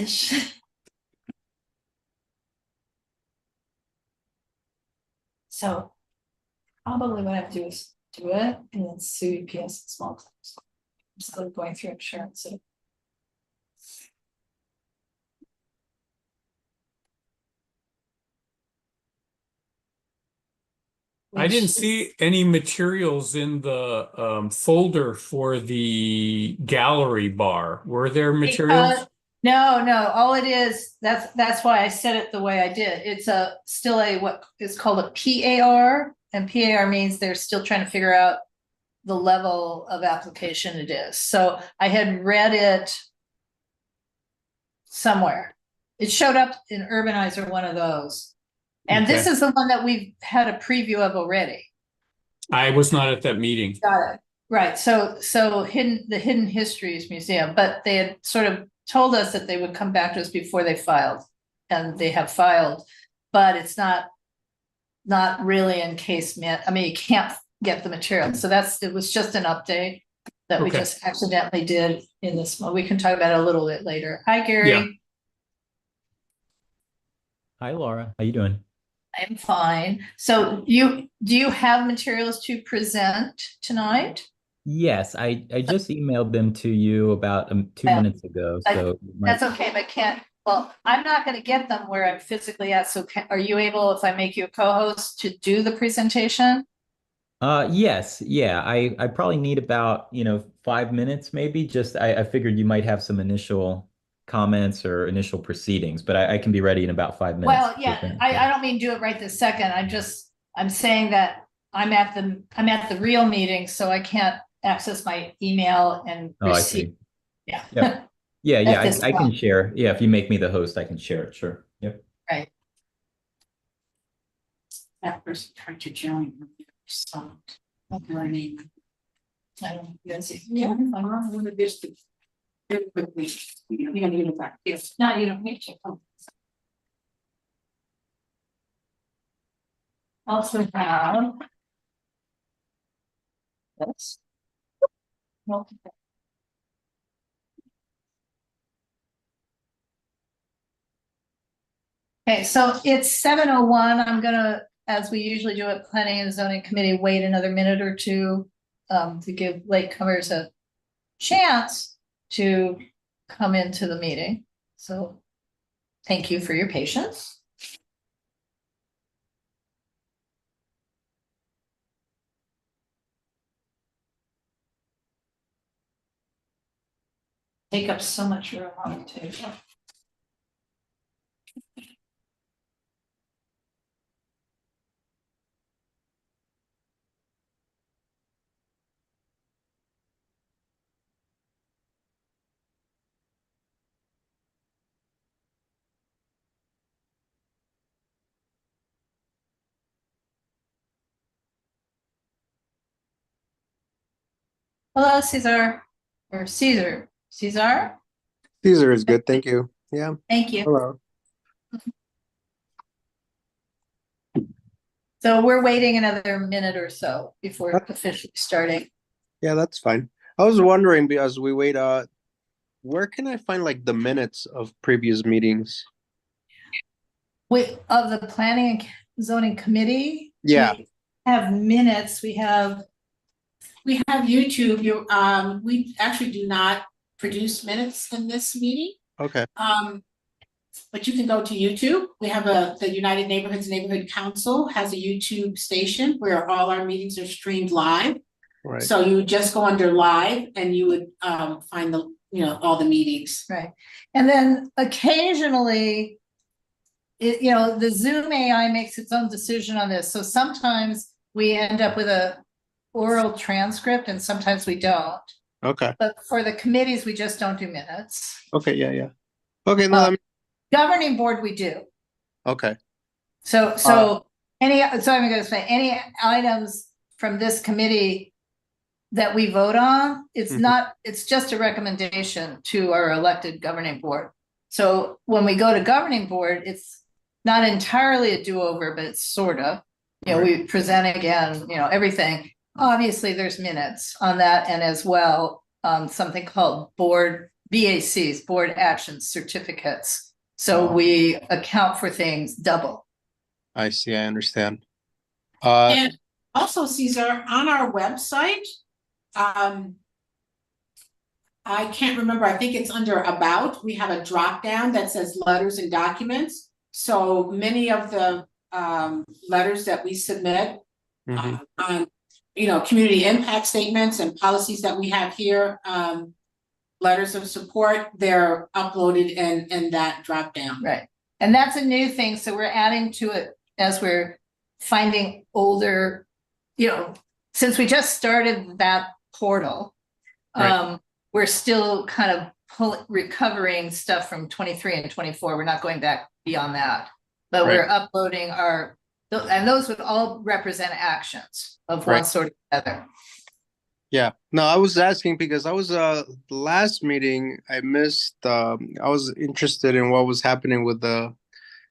ish. So probably what I have to do is do it and then sue EPS and small claims. I'm still going through insurance. So I didn't see any materials in the folder for the gallery bar. Were there materials? No. All it is, that's why I said it the way I did. It's still what is called a PAR, and PAR means they're still trying to figure out the level of application it is. So I had read it somewhere. It showed up in Urbanizer, one of those. And Okay. this is the one that we've had a preview of already. I was not at that meeting. Got it. Right. So the Hidden Histories Museum, but they had sort of told us that they would come back to us before they filed, and they have filed, but it's not really in case, I mean, you can't get the material. So it was just an update that we just accidentally did in this one. We can talk about it a little bit later. Hi, Gary. Yeah. Hi, Laura. How you doing? I'm fine. So do you have materials to present tonight? Yes, I just emailed them to you about 2 minutes ago. So that's okay, but well, I'm not going to get them where I'm physically at. So are you able, if I make you a co-host, to do the presentation? Yes, yeah. I probably need about 5 minutes maybe. Just I figured you might have some initial comments or initial proceedings, but I can be ready in about 5 minutes. Well, yeah, I don't mean do it right this second. I'm saying that I'm at the real meeting, so I can't access my email and receive. Yeah. Yeah. I can share. Yeah, if you make me the host, I can share it. Sure. Yep. Right. That person tried to join. So, her name. I don't know. Yeah, I'm on the distance. Very quickly. You're gonna get it back. Yes. No, you don't need to. Also have this. Okay, so it's 7:01. I'm gonna, as we usually do at Planning and Zoning Committee, wait another minute or two to give latecomers a chance to come into the meeting. So thank you for your patience. Take up so much room on the table. Hello, Caesar, or Caesar. Caesar? Caesar is good, thank you. Yeah. Thank you. Hello. So we're waiting another minute or so before officially starting. Yeah, that's fine. I was wondering, because we wait, where can I find like the minutes of previous meetings? Of the Planning and Zoning Committee? Yeah. We have minutes. We have YouTube. We actually do not produce minutes in this meeting. Okay. But you can go to YouTube. We have the United Neighborhoods Neighborhood Council has a YouTube station where all our meetings are streamed live. Right. So you would just go under live and you would find all the meetings. Right. And then occasionally the Zoom AI makes its own decision on this. So sometimes we end up with a oral transcript and sometimes we don't. Okay. But for the committees, we just don't do minutes. Okay, yeah. Okay, no, governing board we do. Okay. So I'm gonna say any items from this committee that we vote on, it's just a recommendation to our elected governing board. So when we go to governing board, it's not entirely a do-over, but it's sort of, we present again, everything. Obviously there's minutes on that, and as well, something called board BACs, board action certificates. So we account for things double. I see, I understand. And also, Caesar, on our website, I can't remember, I think it's under About, we have a drop down that says letters and documents. So many of the letters that we submit mhm. on, community impact statements and policies that we have here, letters of support, they're uploaded in that drop down. Right. And that's a new thing. So we're adding to it as we're finding older, since we just started that portal, Right. we're still kind of recovering stuff from 23 and 24. We're not going back beyond that, but we're uploading and those would all represent actions of one sort or another. Yeah, no, I was asking because I was the last meeting I missed. I was interested in what was happening with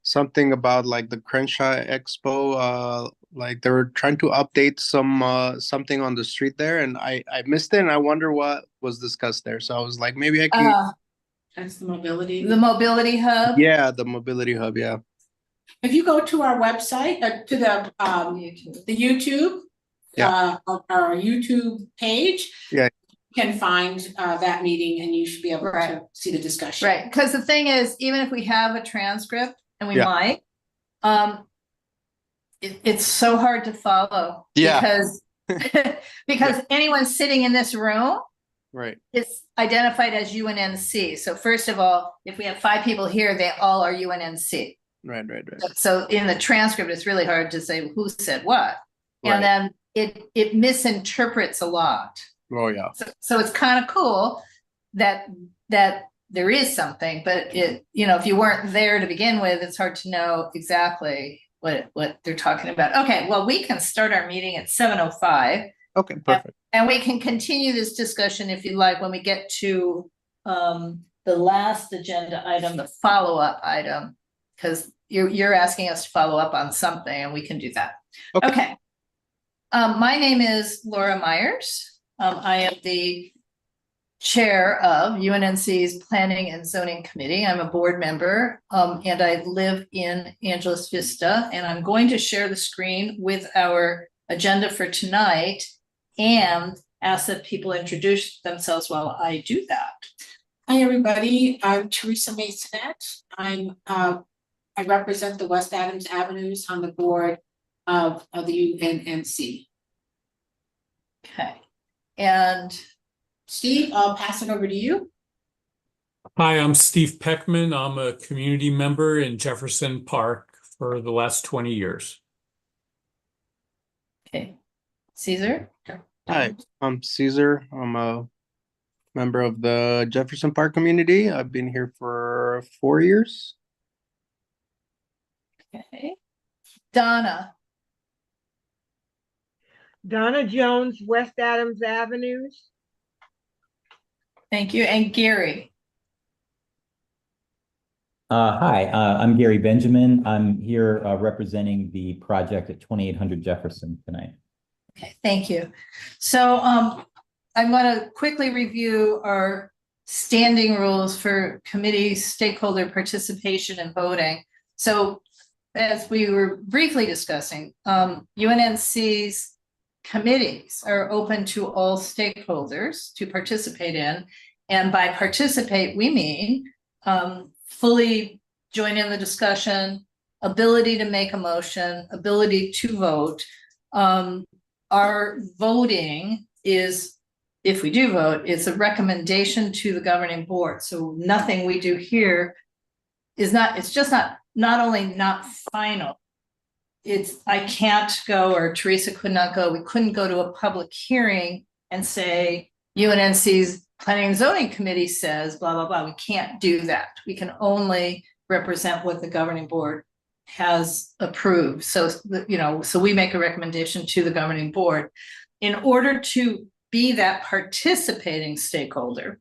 something about like the Crenshaw Expo. Like they were trying to update something on the street there, and I missed it, and I wonder what was discussed there. So I was like, maybe I can. That's the mobility. The mobility hub. Yeah, the mobility hub. Yeah. If you go to our website, to the YouTube, our YouTube page, Yeah, you can find that meeting, and you should be able to see the discussion. Right, because the thing is, even if we have a transcript, and we Yeah. might, it's so hard to follow. Yeah. Because anyone sitting in this room right. is identified as UNNC. So first of all, if we have 5 people here, they all are UNNC. Right. So in the transcript, it's really hard to say who said what. And then it misinterprets a lot. Oh yeah. So it's kind of cool that there is something, but if you weren't there to begin with, it's hard to know exactly what they're talking about. Okay, well, we can start our meeting at 7:05. Okay, perfect. And we can continue this discussion if you like when we get to the last agenda item, the follow-up item, because you're asking us to follow up on something, and we can do that. Okay. My name is Laura Myers. I am the chair of UNNC's Planning and Zoning Committee. I'm a board member, and I live in Angeles Vista, and I'm going to share the screen with our agenda for tonight and ask that people introduce themselves while I do that. Hi, everybody. I'm Teresa Masonette. I represent the West Adams Avenues on the board of the UNNC. Okay. And Steve, I'll pass it over to you. Hi, I'm Steve Peckman. I'm a community member in Jefferson Park for the last 20 years. okay, Caesar. Hi, I'm Caesar. I'm a member of the Jefferson Park community. I've been here for 4 years. Okay. Donna. Donna Jones, West Adams Avenues. Thank you. And Gary. Hi, I'm Gary Benjamin. I'm here representing the project at 2800 Jefferson tonight. Okay, thank you. So I'm going to quickly review our standing rules for committee stakeholder participation and voting. So as we were briefly discussing, UNNC's committees are open to all stakeholders to participate in. And by participate, we mean fully join in the discussion, ability to make a motion, ability to vote. Our voting is, if we do vote, it's a recommendation to the governing board. So nothing we do here is it's just not only not final, I can't go, or Teresa could not go. We couldn't go to a public hearing and say UNNC's Planning and Zoning Committee says blah, blah, blah. We can't do that. We can only represent what the governing board has approved. So, so we make a recommendation to the governing board. In order to be that participating stakeholder,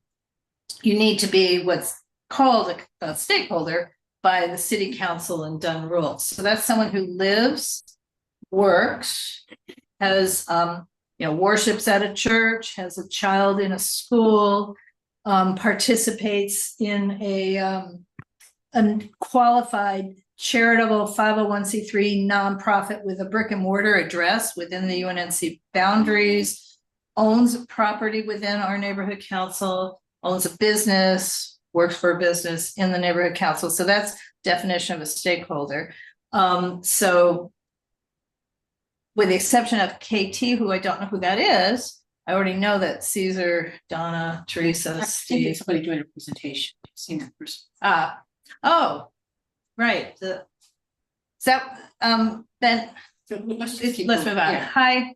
you need to be what's called a stakeholder by the city council and done rules. So that's someone who lives, works, has, worships at a church, has a child in a school, participates in a qualified charitable 501c3 nonprofit with a brick and mortar address within the UNNC boundaries, owns property within our neighborhood council, owns a business, works for a business in the neighborhood council. So that's definition of a stakeholder. So with the exception of KT, who I don't know who that is, I already know that Caesar, Donna, Teresa, I think Steve. it's somebody doing a presentation. I've seen that person. Oh, right. Is that Ben? Let's Let's keep move going. on. Yeah. Hi.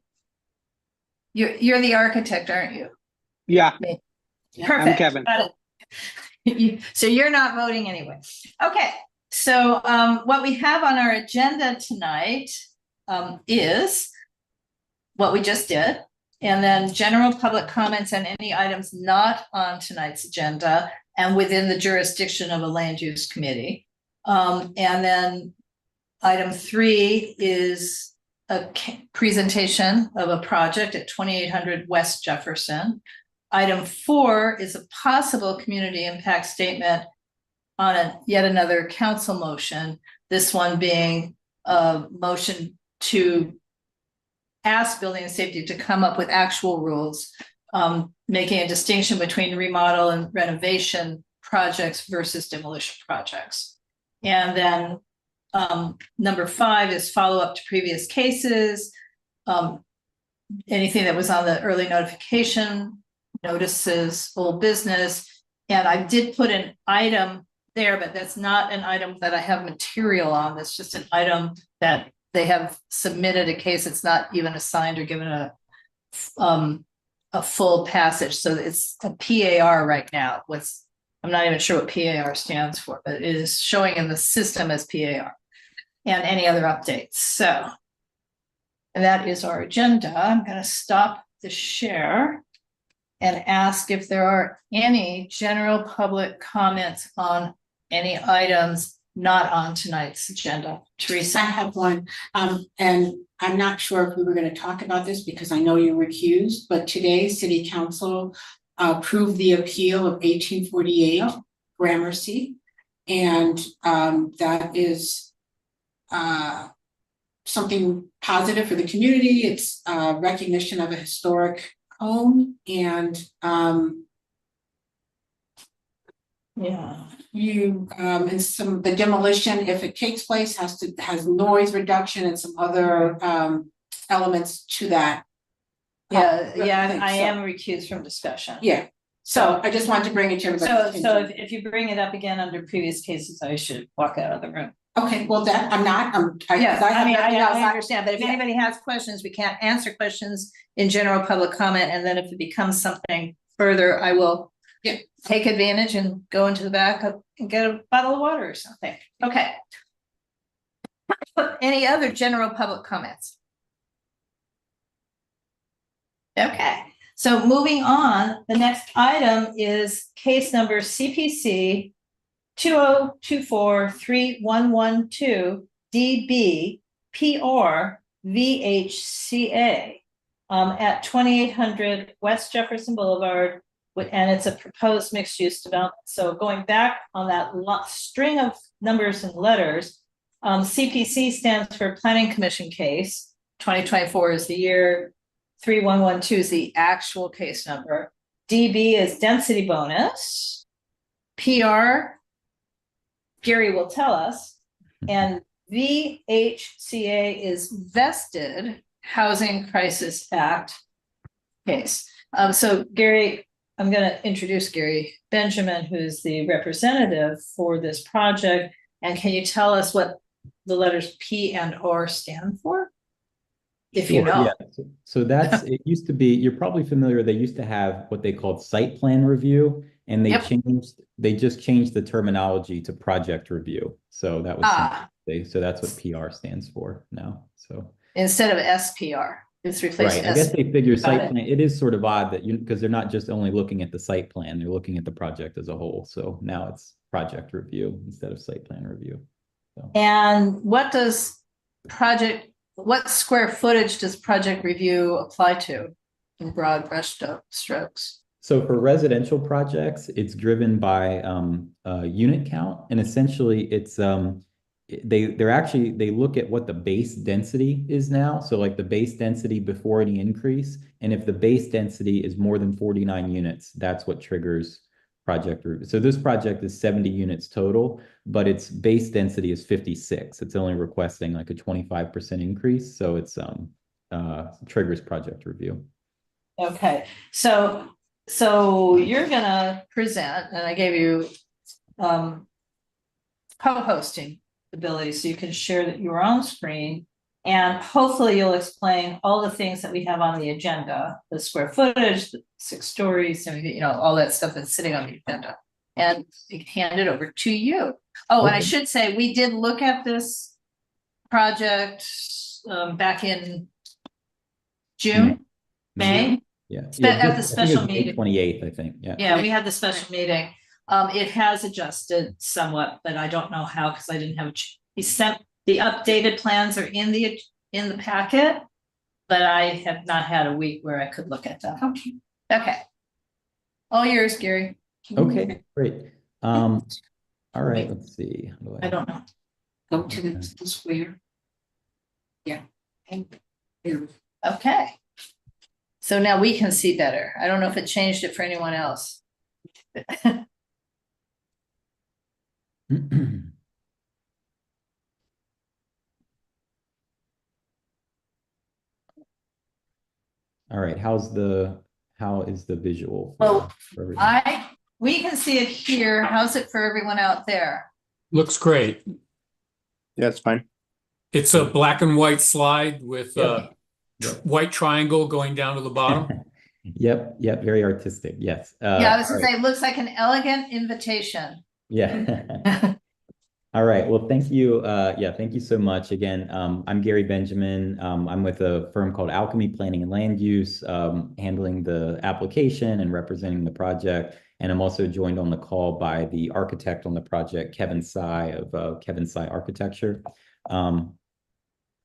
You're the architect, aren't you? Yeah, Yeah. Perfect. Kevin. Got it. So you're not voting anyway. Okay. So what we have on our agenda tonight is what we just did, and then general public comments on any items not on tonight's agenda and within the jurisdiction of a land use committee. And then item 3 is a presentation of a project at 2800 West Jefferson. Item 4 is a possible community impact statement on yet another council motion. This one being a motion to ask building and safety to come up with actual rules, making a distinction between remodel and renovation projects versus demolition projects. And then number 5 is follow up to previous cases, anything that was on the early notification notices, old business. And I did put an item there, but that's not an item that I have material on. It's just an item that they have submitted a case. It's not even assigned or given a full passage. So it's a PAR right now. I'm not even sure what PAR stands for, but it is showing in the system as PAR and any other updates. So, and that is our agenda. I'm going to stop the share and ask if there are any general public comments on any items not on tonight's agenda. Teresa? I have one, and I'm not sure if we were going to talk about this because I know you're recused, but today City Council approved the appeal of 1848 Gramercy, and that is something positive for the community. It's recognition of a historic home, and Yeah. and the demolition, if it takes place, has noise reduction and some other elements to that. Yeah, I So- am recused from discussion. Yeah, so I just wanted to bring it to everybody's So attention. if you bring it up again under previous cases, I should walk out of the room. Okay, well, that, I'm not, Yeah, I mean, nothing else. I understand, but if Yeah. anybody has questions, we can't answer questions in general public comment, and then if it becomes something further, I will Yeah. take advantage and go into the back and get a bottle of water or something. Okay. Any other general public comments? Okay, so moving on, the next item is case number CPC 2024-3112 DB PR VHCA at 2800 West Jefferson Boulevard, and it's a proposed mixed-use development. So going back on that string of numbers and letters, CPC stands for Planning Commission case. 2024 is the year. 3112 is the actual case number. DB is density bonus. PR, Gary will tell us, and VHCA is Vested Housing Crisis Act case. So Gary, I'm going to introduce Gary Benjamin, who's the representative for this project. And can you tell us what the letters P and R stand for? If you Sure, know. yeah. So that's, it used to be, you're probably familiar, they used to have what they called site plan review, and Yep. they just changed the terminology to project review. So that was, so that's what PR stands for now, so. Instead of SPR, it's replaced. Right, I guess they figure Got site it. plan, it is sort of odd that because they're not just only looking at the site plan, they're looking at the project as a whole. So now it's project review instead of site plan review. So. And what square footage does project review apply to in broad brush strokes? So for residential projects, it's driven by unit count, and essentially it's they look at what the base density is now. So like the base density before any increase, and if the base density is more than 49 units, that's what triggers project review. So this project is 70 units total, but its base density is 56. It's only requesting like a 25% increase, so it's triggers project review. Okay, so you're gonna present, and I gave you co-hosting ability, so you can share that your own screen. And hopefully you'll explain all the things that we have on the agenda, the square footage, the 6 stories, and you know, all that stuff that's sitting on the agenda. And hand it over to you. Oh, and I should say, we did look at this project back in June, May. Yeah. At the special meeting. 28th, I think. Yeah. Yeah, we had the special meeting. It has adjusted somewhat, but I don't know how, because I didn't have, he sent, the updated plans are in the packet, but I have not had a week where I could look at them. Okay. All yours, Gary. Okay, great. All right, let's see. I don't know. Go to the square. Yeah. Okay. So now we can see better. I don't know if it changed it for anyone else. All right, how is the visual? Well, we can see it here. How's it for everyone out there? Looks great. Yeah, it's fine. It's a black and white slide with Yep. white triangle going down to the bottom. Yep, very artistic. Yes. Yeah, I was gonna say, it looks like an elegant invitation. Yeah. All right. Well, thank you. Thank you so much. Again, I'm Gary Benjamin. I'm with a firm called Alchemy Planning and Land Use, handling the application and representing the project. And I'm also joined on the call by the architect on the project, Kevin Tsai of Kevin Tsai Architecture.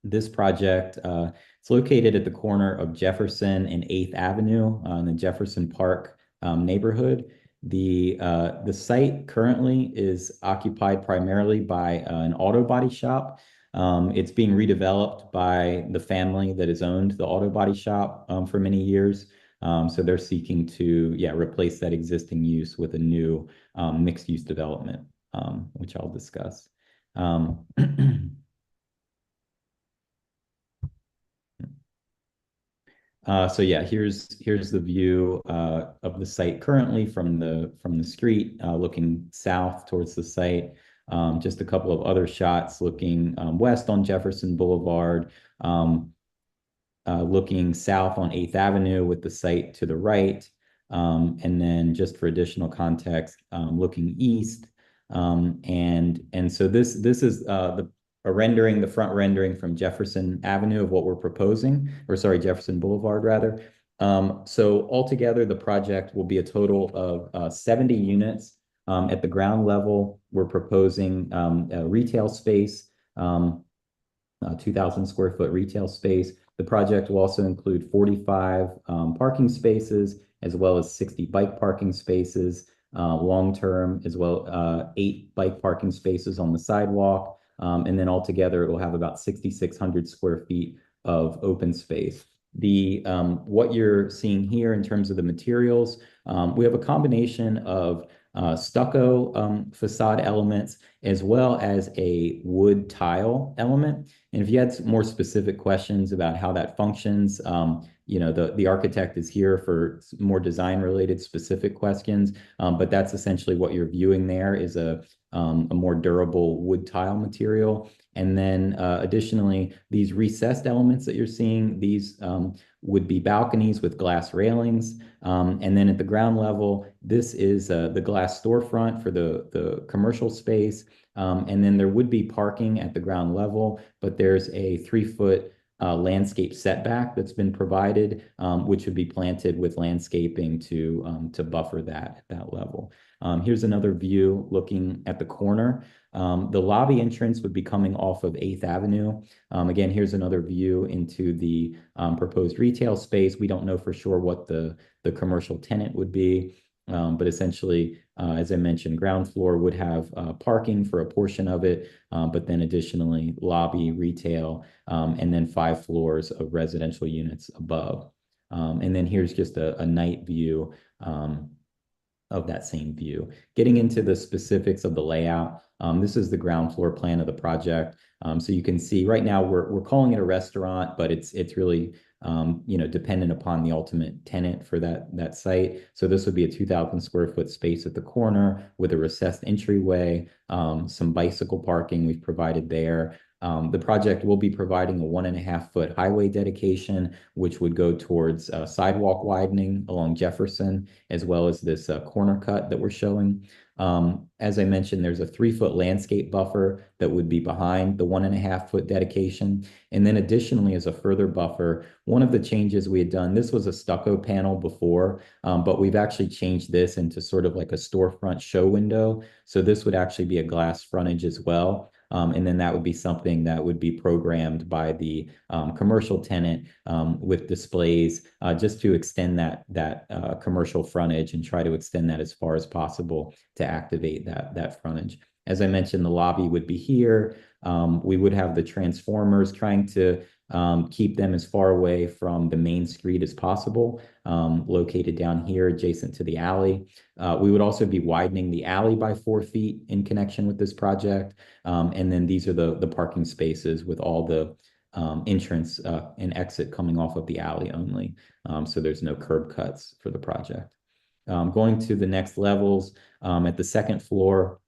This project, it's located at the corner of Jefferson and 8th Avenue in the Jefferson Park neighborhood. The site currently is occupied primarily by an auto body shop. It's being redeveloped by the family that has owned the auto body shop for many years. So they're seeking to replace that existing use with a new mixed use development, which I'll discuss. So yeah, here's the view of the site currently from the street, looking south towards the site. Just a couple of other shots looking west on Jefferson Boulevard, looking south on 8th Avenue with the site to the right, and then just for additional context, looking east. And so this is the front rendering from Jefferson Avenue of what we're proposing, or sorry, Jefferson Boulevard rather. So altogether, the project will be a total of 70 units. At the ground level, we're proposing a retail space, 2,000 square foot retail space. The project will also include 45 parking spaces, as well as 60 bike parking spaces, long-term, as well 8 bike parking spaces on the sidewalk. And then altogether, it will have about 6,600 square feet of open space. What you're seeing here in terms of the materials, we have a combination of stucco facade elements, as well as a wood tile element. And if you had some more specific questions about how that functions, the architect is here for more design-related specific questions. But that's essentially what you're viewing there is a more durable wood tile material. And then additionally, these recessed elements that you're seeing, these would be balconies with glass railings. And then at the ground level, this is the glass storefront for the commercial space. And then there would be parking at the ground level, but there's a 3-foot landscape setback that's been provided, which would be planted with landscaping to buffer that at that level. Here's another view looking at the corner. The lobby entrance would be coming off of 8th Avenue. Again, here's another view into the proposed retail space. We don't know for sure what the commercial tenant would be. But essentially, as I mentioned, ground floor would have parking for a portion of it, but then additionally lobby, retail, and then 5 floors of residential units above. And then here's just a night view of that same view. Getting into the specifics of the layout, this is the ground floor plan of the project. So you can see right now we're calling it a restaurant, but it's really dependent upon the ultimate tenant for that site. So this would be a 2,000 square foot space at the corner with a recessed entryway, some bicycle parking we've provided there. The project will be providing a 1.5 foot highway dedication, which would go towards sidewalk widening along Jefferson, as well as this corner cut that we're showing. As I mentioned, there's a 3 foot landscape buffer that would be behind the 1.5 foot dedication. And then additionally, as a further buffer, one of the changes we had done, this was a stucco panel before, but we've actually changed this into sort of like a storefront show window. So this would actually be a glass frontage as well. And then that would be something that would be programmed by the commercial tenant with displays just to extend that commercial frontage and try to extend that as far as possible to activate that frontage. As I mentioned, the lobby would be here. We would have the transformers, trying to keep them as far away from the main street as possible, located down here adjacent to the alley. We would also be widening the alley by 4 feet in connection with this project. And then these are the parking spaces with all the entrance and exit coming off of the alley only. So there's no curb cuts for the project. Going to the next levels, at the second floor,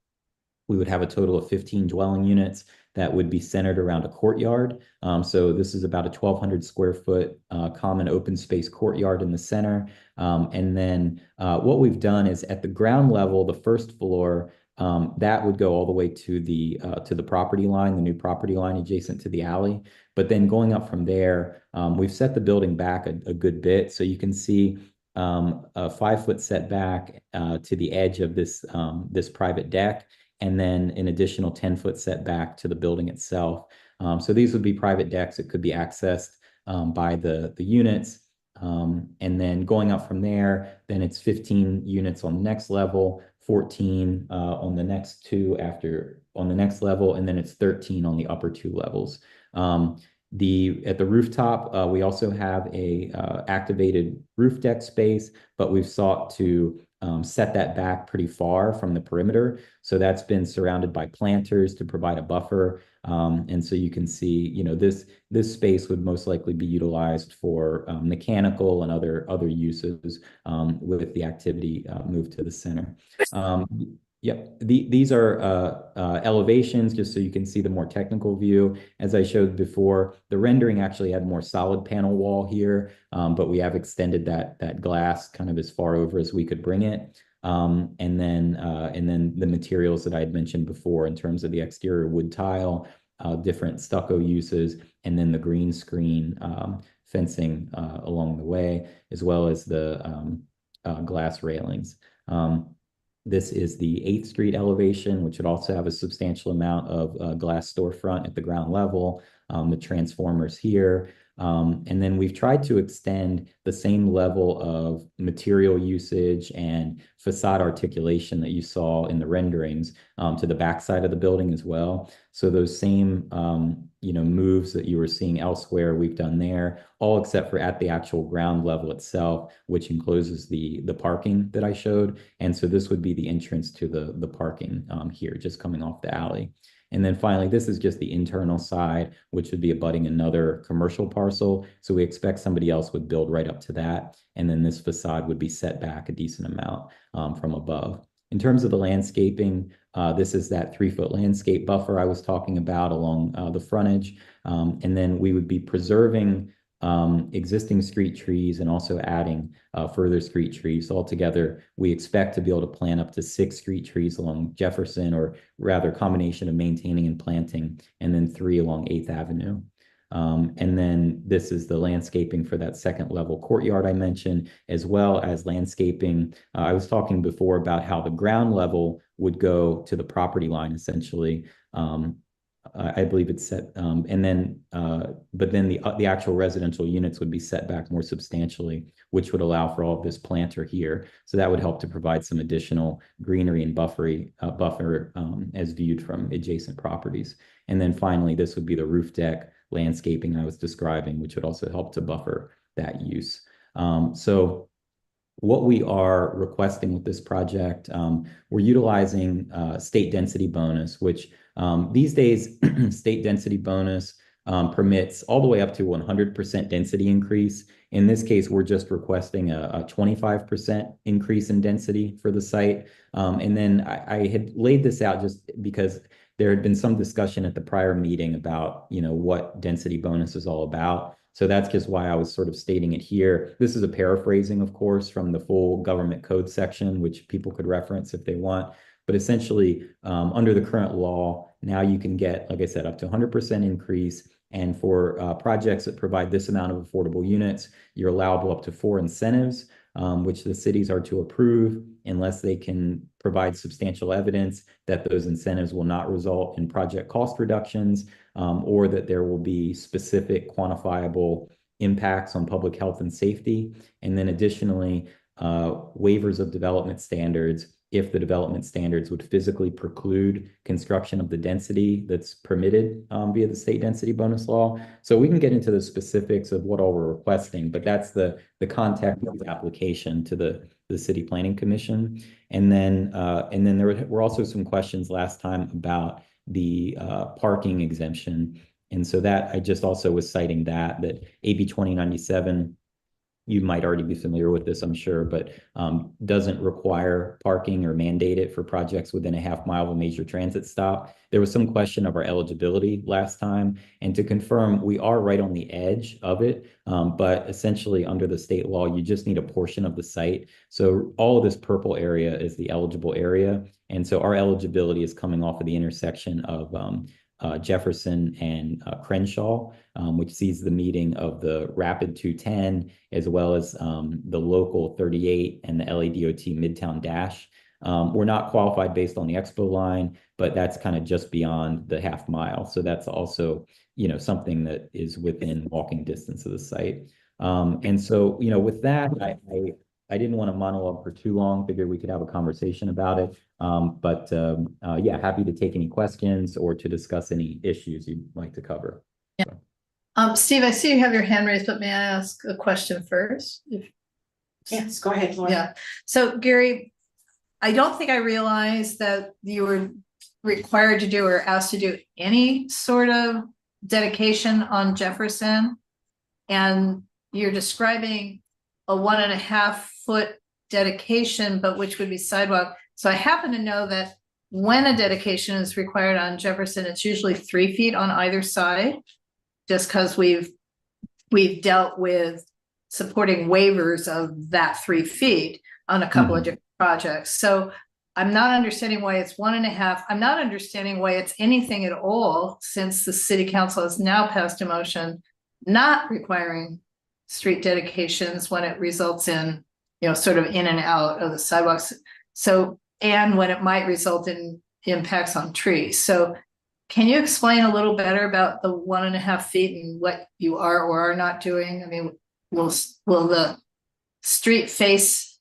we would have a total of 15 dwelling units that would be centered around a courtyard. So this is about a 1,200 square foot common open space courtyard in the center. And then what we've done is at the ground level, the first floor, that would go all the way to the property line, the new property line adjacent to the alley. But then going up from there, we've set the building back a good bit. So you can see a 5 foot setback to the edge of this private deck, and then an additional 10 foot setback to the building itself. So these would be private decks that could be accessed by the units. And then going up from there, then it's 15 units on the next level, 14 on the next two on the next level, and then it's 13 on the upper 2 levels. At the rooftop, we also have a activated roof deck space, but we've sought to set that back pretty far from the perimeter. So that's been surrounded by planters to provide a buffer. And so you can see, this space would most likely be utilized for mechanical and other uses with the activity moved to the center. Yep, these are elevations, just so you can see the more technical view. As I showed before, the rendering actually had more solid panel wall here, but we have extended that glass kind of as far over as we could bring it. And then the materials that I had mentioned before in terms of the exterior wood tile, different stucco uses, and then the green screen fencing along the way, as well as the glass railings. This is the 8th Street elevation, which would also have a substantial amount of glass storefront at the ground level, the transformers here. And then we've tried to extend the same level of material usage and facade articulation that you saw in the renderings to the backside of the building as well. So those same moves that you were seeing elsewhere, we've done there, all except for at the actual ground level itself, which encloses the parking that I showed. And so this would be the entrance to the parking here, just coming off the alley. And then finally, this is just the internal side, which would be abutting another commercial parcel. So we expect somebody else would build right up to that. And then this facade would be set back a decent amount from above. In terms of the landscaping, this is that 3 foot landscape buffer I was talking about along the frontage. And then we would be preserving existing street trees and also adding further street trees. Altogether, we expect to be able to plant up to 6 street trees along Jefferson, or rather a combination of maintaining and planting, and then 3 along 8th Avenue. And then this is the landscaping for that second level courtyard I mentioned, as well as landscaping. I was talking before about how the ground level would go to the property line essentially. I believe it's set, and then, but then the actual residential units would be set back more substantially, which would allow for all of this planter here. So that would help to provide some additional greenery and buffer as viewed from adjacent properties. And then finally, this would be the roof deck landscaping I was describing, which would also help to buffer that use. So what we are requesting with this project, we're utilizing state density bonus, which these days state density bonus permits all the way up to 100% density increase. In this case, we're just requesting a 25% increase in density for the site. And then I had laid this out just because there had been some discussion at the prior meeting about, what density bonus is all about. So that's just why I was sort of stating it here. This is a paraphrasing, of course, from the full government code section, which people could reference if they want. But essentially, under the current law, now you can get, like I said, up to 100% increase. And for projects that provide this amount of affordable units, you're allowable up to 4 incentives, which the cities are to approve unless they can provide substantial evidence that those incentives will not result in project cost reductions, or that there will be specific quantifiable impacts on public health and safety. And then additionally, waivers of development standards if the development standards would physically preclude construction of the density that's permitted via the state density bonus law. So we can get into the specifics of what all we're requesting, but that's the context of the application to the City Planning Commission. And then there were also some questions last time about the parking exemption. And so that I just also was citing that AB 2097, you might already be familiar with this, I'm sure, but doesn't require parking or mandate it for projects within a half mile of a major transit stop. There was some question of our eligibility last time, and to confirm, we are right on the edge of it, but essentially under the state law, you just need a portion of the site. So all of this purple area is the eligible area, and so our eligibility is coming off of the intersection of Jefferson and Crenshaw, which sees the meeting of the Rapid 210, as well as the local 38 and the LADOT Midtown Dash. We're not qualified based on the Expo line, but that's kind of just beyond the half mile. So that's also, something that is within walking distance of the site. And so, with that, I didn't want to monologue for too long, figured we could have a conversation about it. Yeah, happy to take any questions or to discuss any issues you'd like to cover. Yeah. Steve, I see you have your hand raised, but may I ask a question first? Yes, go ahead, Laura. Yeah. So Gary, I don't think I realized that you were required to do or asked to do any sort of dedication on Jefferson. And you're describing a 1.5 foot dedication, but which would be sidewalk. So I happen to know that when a dedication is required on Jefferson, it's usually 3 feet on either side, just because we've dealt with supporting waivers of that 3 feet on a couple of different projects. So I'm not understanding why it's 1.5. I'm not understanding why it's anything at all, since the city council has now passed a motion not requiring street dedications when it results in, sort of in and out of the sidewalks. So, and when it might result in impacts on trees. So can you explain a little better about the 1.5 feet and what you are or are not doing? I mean, will the street face,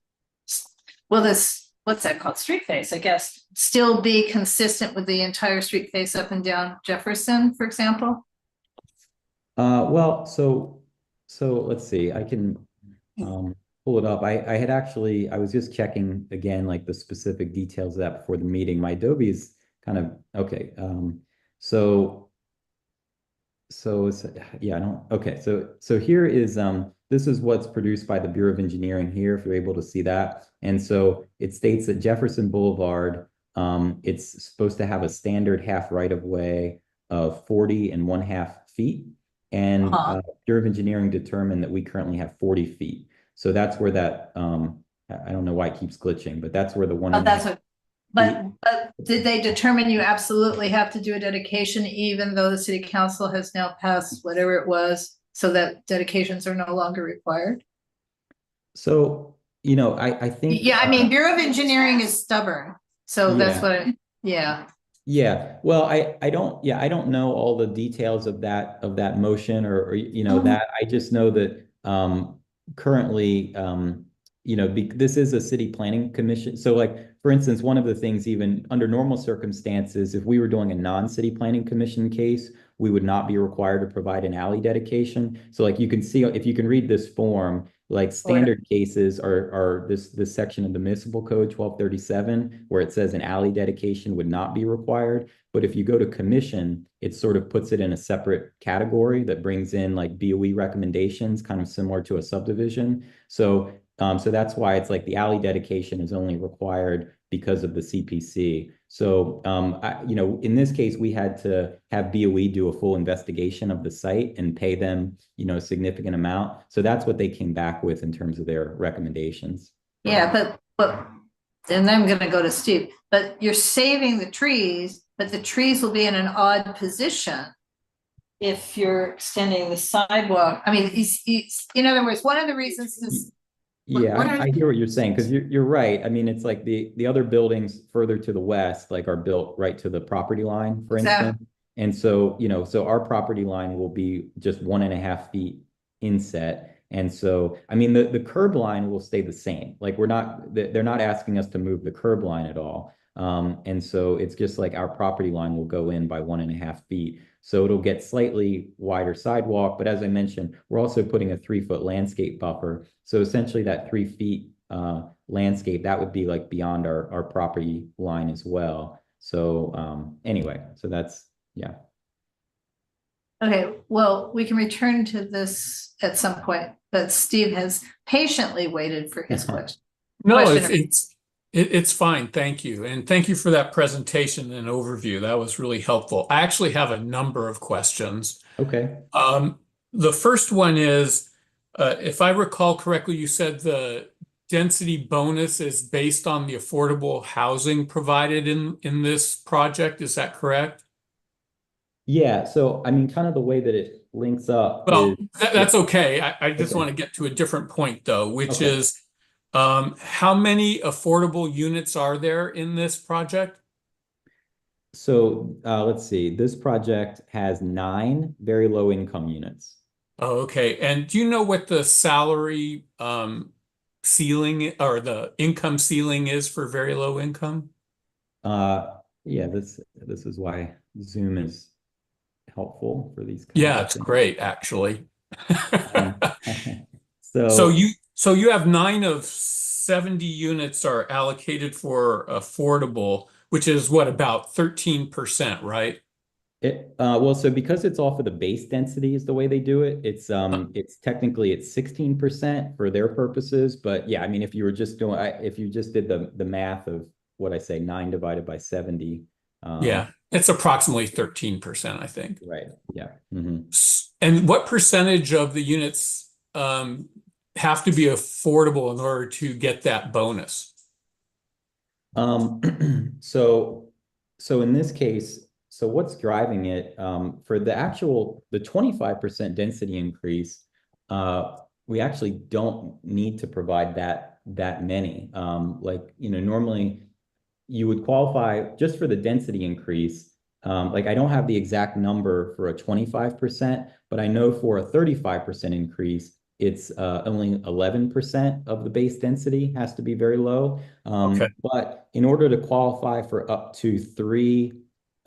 will this, what's that called? Street face, I guess, still be consistent with the entire street face up and down Jefferson, for example? Well, so let's see, I can pull it up. I was just checking again, like the specific details of that before the meeting. My Adobe is kind of, okay. So it's, yeah, I don't, okay. So here is, this is what's produced by the Bureau of Engineering here, if you're able to see that. And so it states that Jefferson Boulevard, it's supposed to have a standard half right of way of 40.5 feet. And Bureau of Engineering determined that we currently have 40 feet. So that's where that, I don't know why it keeps glitching, but that's where the one. Oh, that's what, But did they determine you absolutely have to do a dedication, even though the city council has now passed whatever it was, so that dedications are no longer required? So, I think. Yeah, I mean, Bureau of Engineering is stubborn, so that's Yeah. what yeah. Yeah, well, I don't know all the details of that motion or that. I just know that currently this is a city planning commission. So like for instance, one of the things even under normal circumstances, if we were doing a non-city planning commission case, we would not be required to provide an alley dedication. So like you can see if you can read this form, like standard cases are this section of the municipal code 1237 where it says an alley dedication would not be required. But if you go to commission, it sort of puts it in a separate category that brings in like BOE recommendations, kind of similar to a subdivision. So that's why it's like the alley dedication is only required because of the CPC. So, in this case, we had to have BOE do a full investigation of the site and pay them, a significant amount. So that's what they came back with in terms of their recommendations. Yeah, but and I'm gonna go to Steve, but you're saving the trees, but the trees will be in an odd position if you're extending the sidewalk. I mean, in other words, one of the reasons is. Yeah, I hear what you're saying because you're right. I mean, it's like the other buildings further to the west, like are built right to the property line, for instance. And so, so our property line will be just 1.5 feet inset. And so, I mean, the curb line will stay the same. Like they're not asking us to move the curb line at all. And so it's just like our property line will go in by 1.5 feet. So it'll get slightly wider sidewalk. But as I mentioned, we're also putting a 3-foot landscape buffer. So essentially that 3 feet landscape, that would be like beyond our property line as well. So anyway, so that's, yeah. Okay, well, we can return to this at some point, but Steve has patiently waited for his question. No, it's fine. Thank you. And thank you for that presentation and overview. That was really helpful. I actually have a number of questions. Okay. The first one is, if I recall correctly, you said the density bonus is based on the affordable housing provided in this project. Is that correct? Yeah. So, I mean, kind of the way that it links up. Well, is, that's okay. I just Okay. want to get to a different point though, which Okay. is, how many affordable units are there in this project? So let's see. This project has 9 very low income units. Oh, okay. And do you know what the salary ceiling or the income ceiling is for very low income? Yeah, this is why Zoom is helpful for these kinds Yeah, of it's things. great actually. So So you have 9 of 70 units are allocated for affordable, which is what, about 13%, right? well, so because it's off of the base density is the way they do it, it's technically it's 16% for their purposes. But yeah, I mean, if you were just doing, if you just did the math of what I say, 9 divided by 70. Yeah, it's approximately 13%, I think. Right. Yeah. Mm-hmm. And what percentage of the units have to be affordable in order to get that bonus? So in this case, so what's driving it for the 25% density increase, we actually don't need to provide that many. Like, normally you would qualify just for the density increase. Like I don't have the exact number for a 25%, but I know for a 35% increase, it's only 11% of the base density has to be very low. Okay. But in order to qualify for up to 3,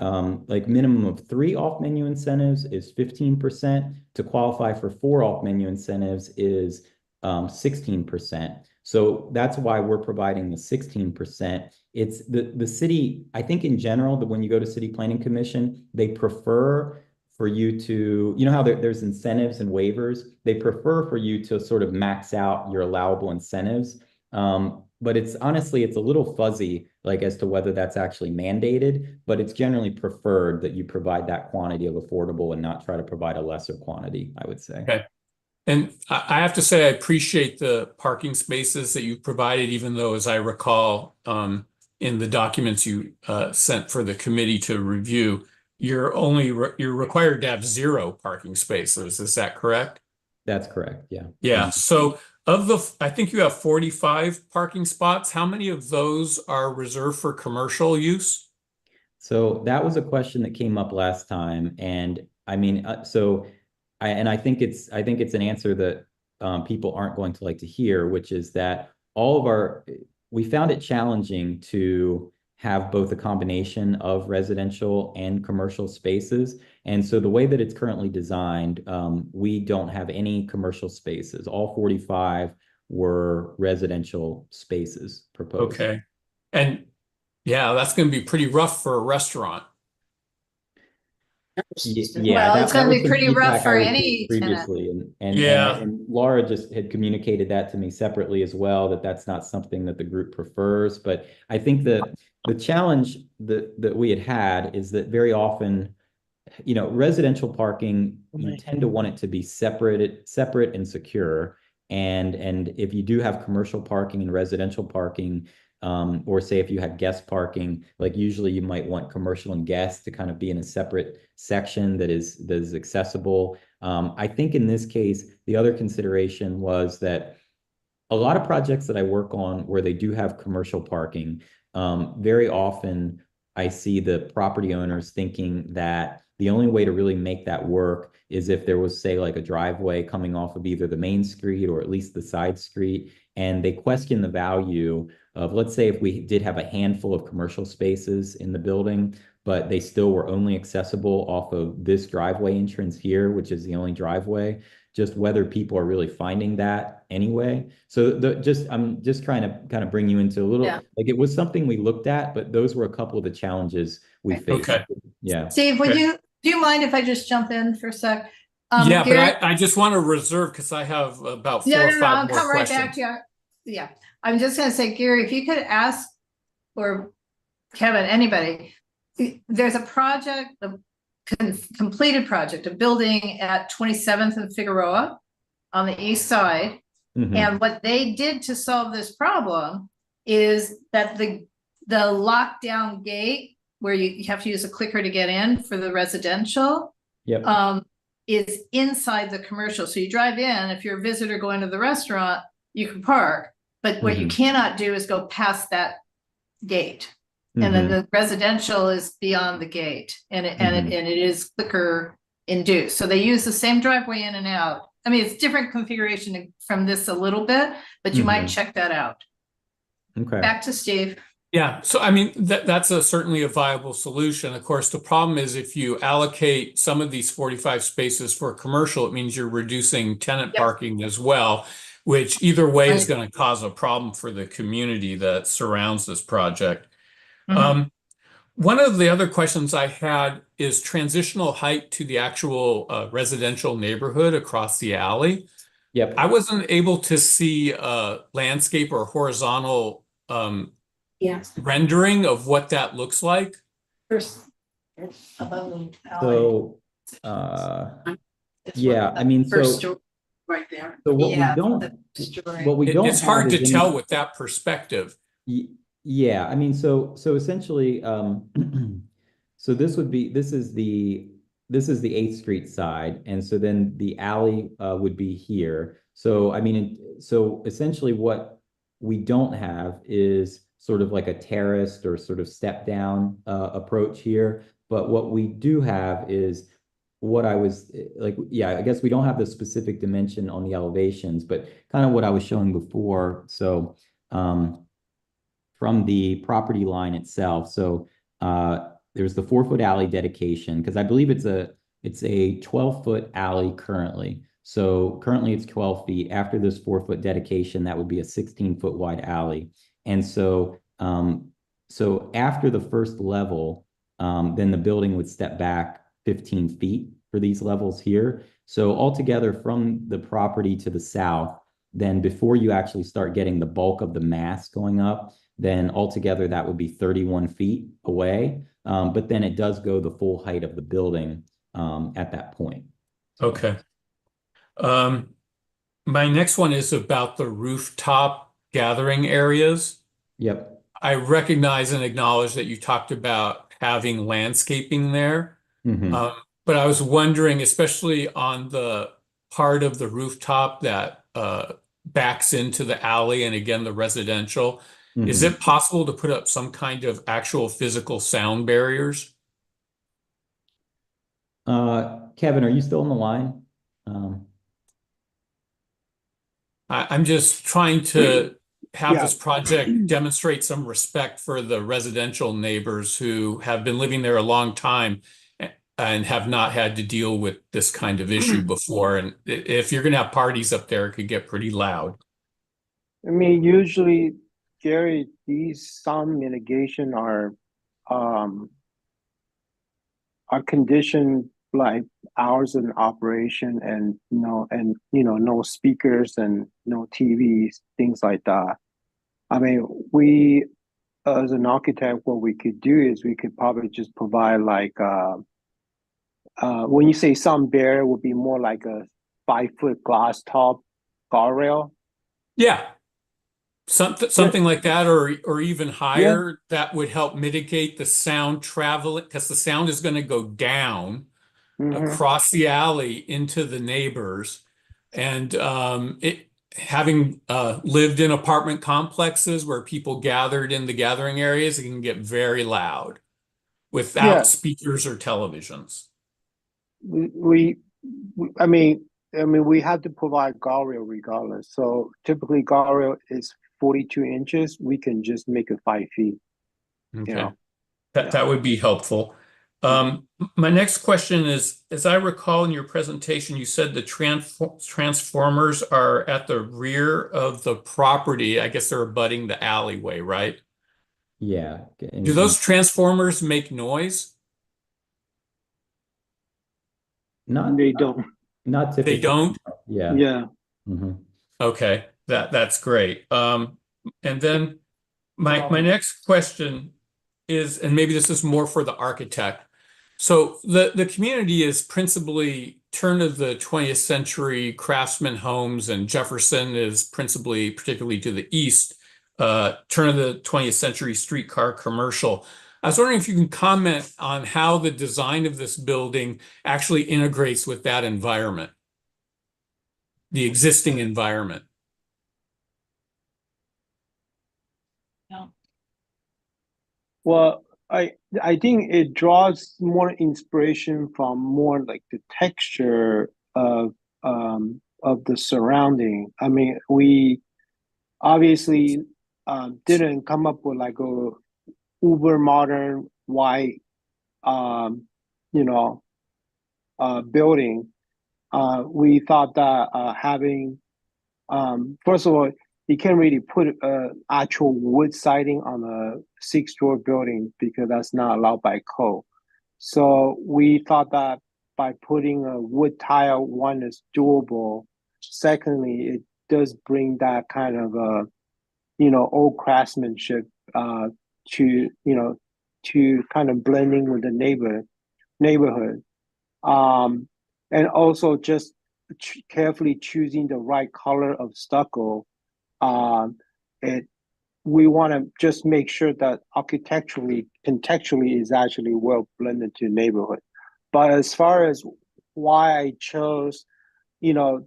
like minimum of 3 off-menu incentives is 15%. To qualify for 4 off-menu incentives is 16%. So that's why we're providing the 16%. It's the city, I think in general, that when you go to City Planning Commission, they prefer for you to, how there's incentives and waivers, they prefer for you to sort of max out your allowable incentives. But it's honestly, it's a little fuzzy, like as to whether that's actually mandated, but it's generally preferred that you provide that quantity of affordable and not try to provide a lesser quantity, I would say. Okay. And I have to say, I appreciate the parking spaces that you provided, even though, as I recall, in the documents you sent for the committee to review, you're required to have 0 parking spaces. Is that correct? That's correct, yeah. Yeah. So I think you have 45 parking spots. How many of those are reserved for commercial use? So that was a question that came up last time, and I mean, I think it's an answer that people aren't going to like to hear, which is that we found it challenging to have both a combination of residential and commercial spaces. And so the way that it's currently designed, we don't have any commercial spaces. All 45 were residential spaces proposed. Okay. And yeah, that's going to be pretty rough for a restaurant. Yeah, Well, it's gonna was be some pretty rough feedback for I received any tenant. previously, and Yeah. Laura just had communicated that to me separately as well, that that's not something that the group prefers. But I think the challenge that we had is that very often, residential parking, you tend to want it to be separate and secure. And if you do have commercial parking and residential parking, or say if you had guest parking, like usually you might want commercial and guest to kind of be in a separate section that is accessible. I think in this case, the other consideration was that a lot of projects that I work on where they do have commercial parking, very often I see the property owners thinking that the only way to really make that work is if there was, say, like a driveway coming off of either the main street or at least the side street. And they question the value of, let's say, if we did have a handful of commercial spaces in the building, but they still were only accessible off of this driveway entrance here, which is the only driveway, just whether people are really finding that anyway. So I'm just trying to kind of bring you into a little, like it was something we looked at, but those were a couple of the challenges we faced. Okay. Yeah. Steve, do you mind if I just jump in for a sec? Yeah, Gary- but I just want to reserve because I have about 4 or 5 I'll more come right questions. back to you. Yeah, I'm just gonna say, Gary, if you could ask, or Kevin, anybody, there's a project, a completed project, a building at 27th and Figueroa on the east side. Mhm. And what they did to solve this problem is that the lockdown gate where you have to use a clicker to get in for the residential, Yep. is inside the commercial. So you drive in, if you're a visitor going to the restaurant, you can park, but what you cannot do is go past that gate. And then the residential is beyond the gate, and it is clicker induced. So they use the same driveway in and out. I mean, it's different configuration from this a little bit, but you might check that out. Okay. Back to Steve. Yeah, so I mean that's certainly a viable solution. Of course, the problem is if you allocate some of these 45 spaces for commercial, it means you're reducing tenant parking as well, which either way is going to cause a problem for the community that surrounds this project. One of the other questions I had is transitional height to the actual residential neighborhood across the alley. Yep. I wasn't able to see landscape or horizontal rendering of what that looks like. So, yeah, I mean, so right there. So what we don't It's hard have to is tell any- with that perspective. Yeah, I mean, so essentially, so this is the 8th Street side, and so then the alley would be here. So I mean, so essentially, what we don't have is sort of like a terraced or sort of step down approach here. But what we do have is what I was like, yeah, I guess we don't have the specific dimension on the elevations, but kind of what I was showing before. So from the property line itself, so there's the 4-foot alley dedication, because I believe it's a 12-foot alley currently. So currently it's 12 feet. After this 4-foot dedication, that would be a 16-foot wide alley. And so so after the first level, then the building would step back 15 feet for these levels here. So altogether from the property to the south, then before you actually start getting the bulk of the mass going up, then altogether that would be 31 feet away. But then it does go the full height of the building at that point. Okay. My next one is about the rooftop gathering areas. Yep. I recognize and acknowledge that you talked about having landscaping there. Mhm. But I was wondering, especially on the part of the rooftop that backs into the alley and again the residential, is Mhm. it possible to put up some kind of actual physical sound barriers? Kevin, are you still on the line? Um, I'm just trying to have Yeah. this project demonstrate some respect for the residential neighbors who have been living there a long time and have not had to deal with this kind of issue before. And if you're going to have parties up there, it could get pretty loud. I mean, usually, Jerry, these sound mitigation um are conditioned like hours in operation and no speakers and no TVs, things like that. I mean, we as an architect, what we could do is we could probably just provide like when you say sound barrier would be more like a 5 foot glass top guardrail. Yeah, something like that, or even Yeah. higher, that would help mitigate the sound traveling because the sound is going to go down Mm-hmm. across the alley into the neighbors. And it having lived in apartment complexes where people gathered in the gathering areas, it can get very loud Yeah. without speakers or televisions. we, I mean, we have to provide guardrail regardless. So typically, guardrail is 42 inches. We can just make it 5 feet. You Okay. know, yeah. That would be helpful. My next question is, as I recall in your presentation, you said the transformers are at the rear of the property. I guess they're abutting the alleyway, right? yeah. Do those transformers make noise? Not They don't. not They typically. don't? Yeah. Yeah. Hmm. Okay, that's great. And then my next question is, and maybe this is more for the architect. So the community is principally turn of the 20th century craftsman homes, and Jefferson is principally, particularly to the east, turn of the 20th century streetcar commercial. I was wondering if you can comment on how the design of this building actually integrates with that environment, the existing environment. Well, I think it draws more inspiration from more like the texture of the surrounding. I mean, we obviously didn't come up with like a uber modern white um, you know building. We thought that having first of all, you can't really put actual wood siding on a 6-story building because that's not allowed by code. So we thought that by putting a wood tile, one is doable. Secondly, it does bring that kind of old craftsmanship to to kind of blending with the neighborhood. Um, and also just carefully choosing the right color of stucco. Um, it we want to just make sure that architecturally, contextually is actually well blended to neighborhood. But as far as why I chose, you know,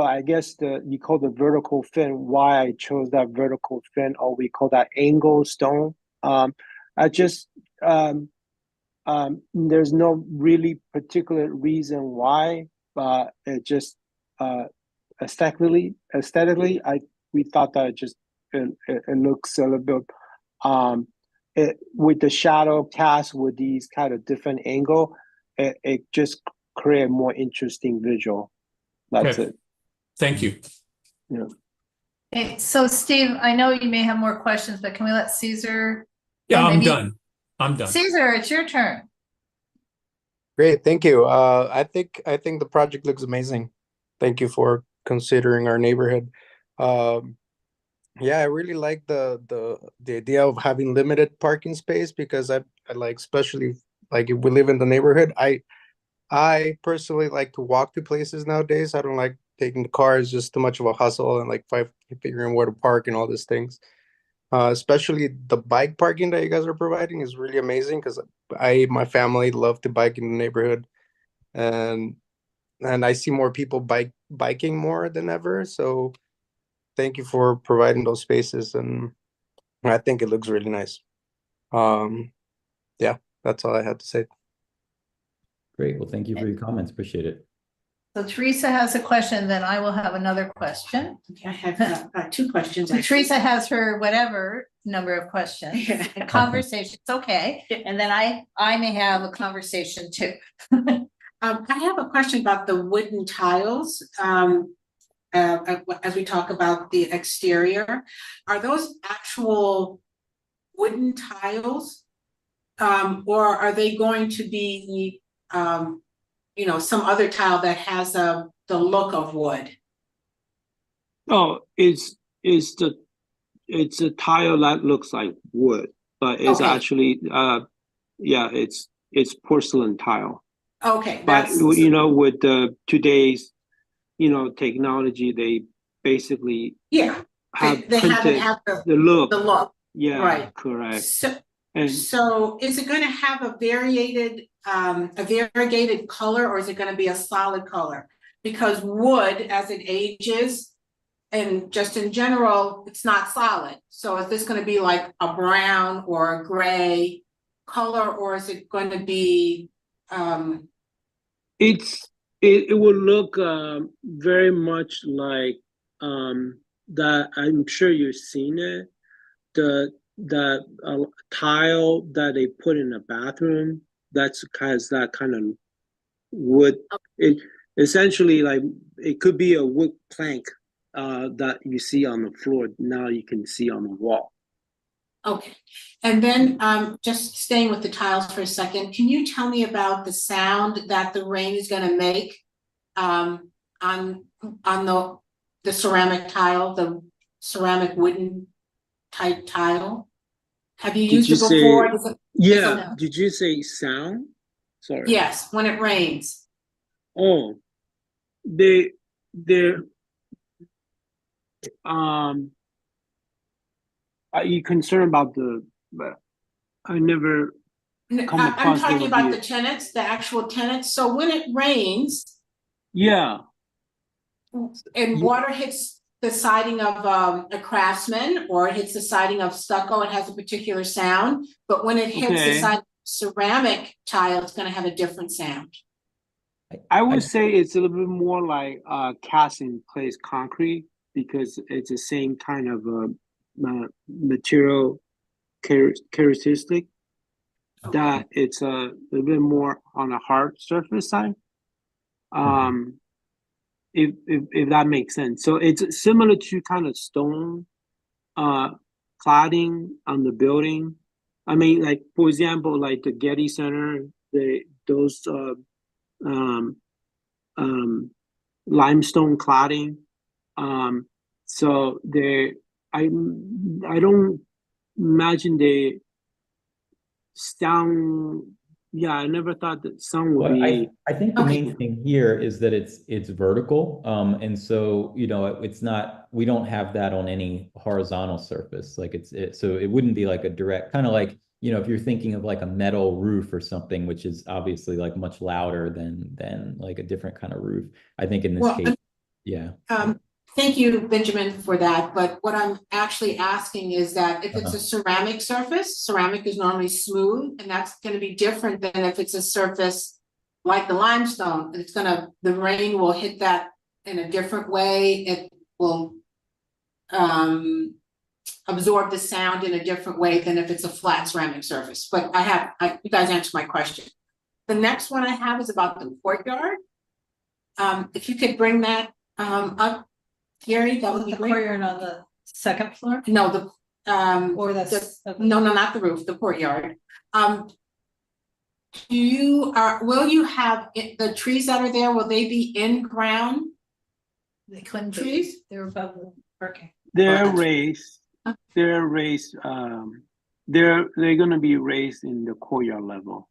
I guess you call the vertical fin. Why I chose that vertical fin, or we call that angle stone. I just there's no really particular reason why, but it just uh, aesthetically, we thought that it looks a little bit with the shadow cast with these kind of different angle, it just create a more interesting visual. That's Okay, it. thank you. Yeah. Okay, so Steve, I know you may have more questions, but can we let Caesar? Yeah, I'm maybe- done. I'm done. Caesar, it's your turn. Great, thank you. I think the project looks amazing. Thank you for considering our neighborhood. Um, yeah, I really like the idea of having limited parking space because I like, especially like if we live in the neighborhood, I personally like to walk to places nowadays. I don't like taking the car. It's just too much of a hustle and like figuring where to park and all these things. Especially the bike parking that you guys are providing is really amazing because my family love to bike in the neighborhood, and I see more people biking more than ever. So thank you for providing those spaces, and I think it looks really nice. Yeah, that's all I had to say. Great. Well, thank you for your comments. Appreciate it. So Teresa has a question, then I will have another question. Okay, I have two questions. So Teresa has her whatever number of questions, a conversation, it's okay, and then I may have a conversation too. I have a question about the wooden tiles. As we talk about the exterior, are those actual wooden tiles? Or are they going to be, some other tile that has the look of wood? Oh, it's a tile that looks like wood, but it's Okay. actually it's porcelain tile. Okay, But with the today's technology, they basically yeah, have they haven't printed had the look. the look. Yeah, Right. correct. So, so is it going to have a variegated color, or is it going to be a solid color? Because wood, as it ages, and just in general, it's not solid. So is this going to be like a brown or a gray color, or is it going to be? It will look very much like that. I'm sure you've seen it. The tile that they put in the bathroom has that kind of wood. It essentially, like, it could be a wood plank that you see on the floor. Now you can see on the wall. Okay, and then just staying with the tiles for a second, can you tell me about the sound that the rain is going to make on the ceramic tile, the ceramic wooden type tile? Have you used it before? Yeah. Did you say sound? Sorry. Yes, when it rains. Oh, they're are you concerned about I never come across. I'm talking about the tenants, the actual tenants. So when it rains, yeah, and water hits the siding of a Craftsman, or it hits the siding of stucco, it has a particular sound. But when it hits the side of ceramic tile, it's going to have a different sound. I would say it's a little bit more like cast in place concrete, because it's the same kind of material characteristic, that it's a little bit more on a hard surface side. If that makes sense. So it's similar to kind of stone cladding on the building. I mean, like, for example, like the Getty Center, those limestone cladding. So I don't imagine they sound. Yeah, I never thought that sound would be. I think the main thing here is that it's vertical, and so it's not. We don't have that on any horizontal surface. Like so it wouldn't be like a direct kind of like if you're thinking of like a metal roof or something, which is obviously like much louder than like a different kind of roof. I think in this case, yeah. Thank you, Benjamin, for that. But what I'm actually asking is that if it's a ceramic surface, ceramic is normally smooth, and that's going to be different than if it's a surface like the limestone. The rain will hit that in a different way. It will absorb the sound in a different way than if it's a flat ceramic surface. But you guys answered my question. The next one I have is about the courtyard. If you could bring that up, Gary, that would be great. Courtyard on the second floor? No, or that's no, not the roof, the courtyard. Will you have the trees that are there? Will they be in ground? They couldn't trees? They're above the parking. They're raised. They're raised. They're going to be raised in the courtyard level.